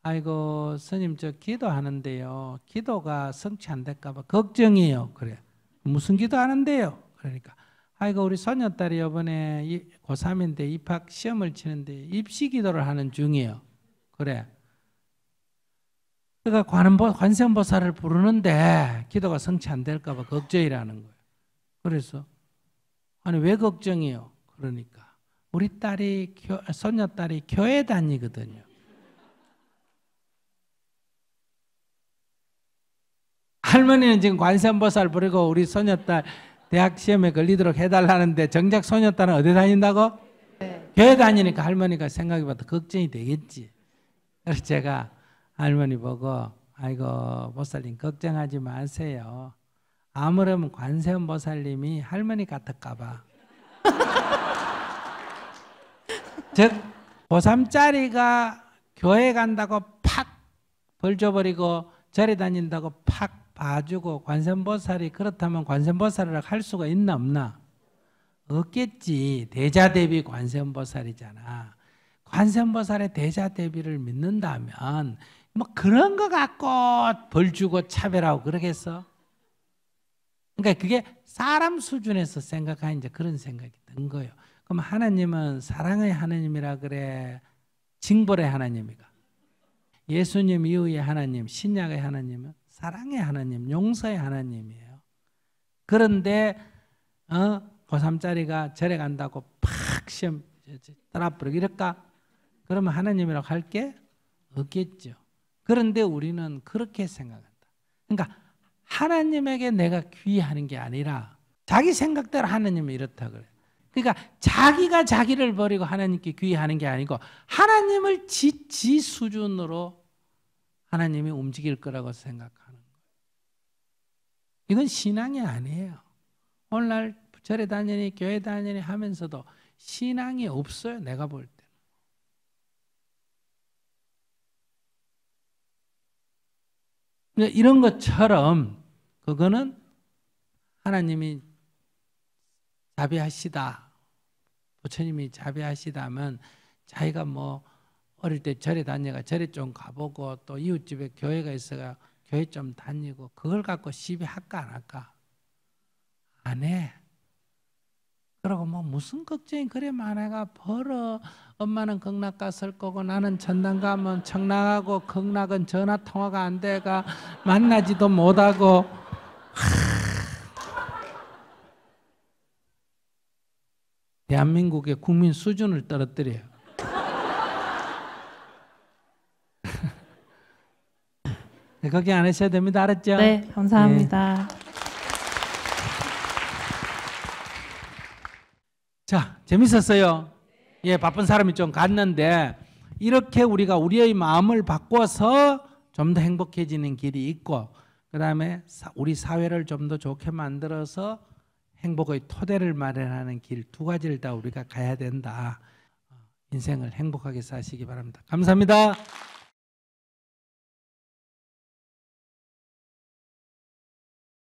아이고 스님 저 기도하는데요, 기도가 성취 안 될까 봐 걱정이에요. 그래. 무슨 기도하는데요? 그러니까 아이고 우리 손녀딸이 이번에 고3인데 입학 시험을 치는데 입시 기도를 하는 중이에요. 그래. 그러니까 관세음보살을 부르는데 기도가 성취 안 될까 봐 걱정이라는 거예요. 그래서 아니 왜 걱정이에요? 그러니까 우리 딸이 손녀딸이 교회 다니거든요. 할머니는 지금 관세음보살 부르고 우리 손녀딸 대학 시험에 걸리도록 해달라는데 정작 손녀딸은 어디 다닌다고? 네. 교회 다니니까 할머니가 생각해봐도 걱정이 되겠지. 그래서 제가 할머니 보고 아이고 보살님 걱정하지 마세요. 아무렴 관세음보살님이 할머니 같을까 봐. 즉 고3짜리가 교회 간다고 팍 벌 줘버리고 절에 다닌다고 팍 봐주고 관세음보살이 그렇다면 관세음보살을 할 수가 있나 없나? 없겠지. 대자대비 관세음보살이잖아. 관세음보살의 대자대비를 믿는다면 뭐 그런 거 갖고 벌 주고 차별하고 그러겠어? 그러니까 그게 사람 수준에서 생각하는 이제 그런 생각이 든 거예요. 그럼 하나님은 사랑의 하나님이라 그래? 징벌의 하나님이가? 예수님 이후의 하나님, 신약의 하나님은 사랑의 하나님, 용서의 하나님이에요. 그런데 고3짜리가 절에 간다고 팍 시험 따라부르고 이럴까? 그러면 하나님이라고 할 게 없겠죠. 그런데 우리는 그렇게 생각한다. 그러니까 하나님에게 내가 귀의하는 게 아니라 자기 생각대로 하나님이 이렇다 그래. 그러니까 자기가 자기를 버리고 하나님께 귀의하는 게 아니고 하나님을 지 수준으로 하나님이 움직일 거라고 생각하는 거예요. 이건 신앙이 아니에요. 오늘날 절에 다니니 교회 다니니 하면서도 신앙이 없어요. 내가 볼 때는. 이런 것처럼 그거는 하나님이 자비하시다, 부처님이 자비하시다면 자기가 뭐 어릴 때 절에 다녀가 절에 좀 가보고 또 이웃집에 교회가 있어가 교회 좀 다니고 그걸 갖고 시비할까 안 할까? 안 해. 그러고 뭐 무슨 걱정이 그래 많아가 벌어. 엄마는 극락 갔을 거고 나는 전남 가면 청락하고 극락은 전화 통화가 안 돼가 만나지도 못하고. 대한민국의 국민 수준을 떨어뜨려요. 네, 걱정 안 하셔도 됩니다. 알았죠? 네, 감사합니다. 자, 재밌었어요. 예, 바쁜 사람이 좀 갔는데 이렇게 우리가 우리의 마음을 바꿔서 좀 더 행복해지는 길이 있고 그 다음에 우리 사회를 좀 더 좋게 만들어서 행복의 토대를 마련하는 길 두 가지를 다 우리가 가야 된다. 인생을 행복하게 사시기 바랍니다. 감사합니다.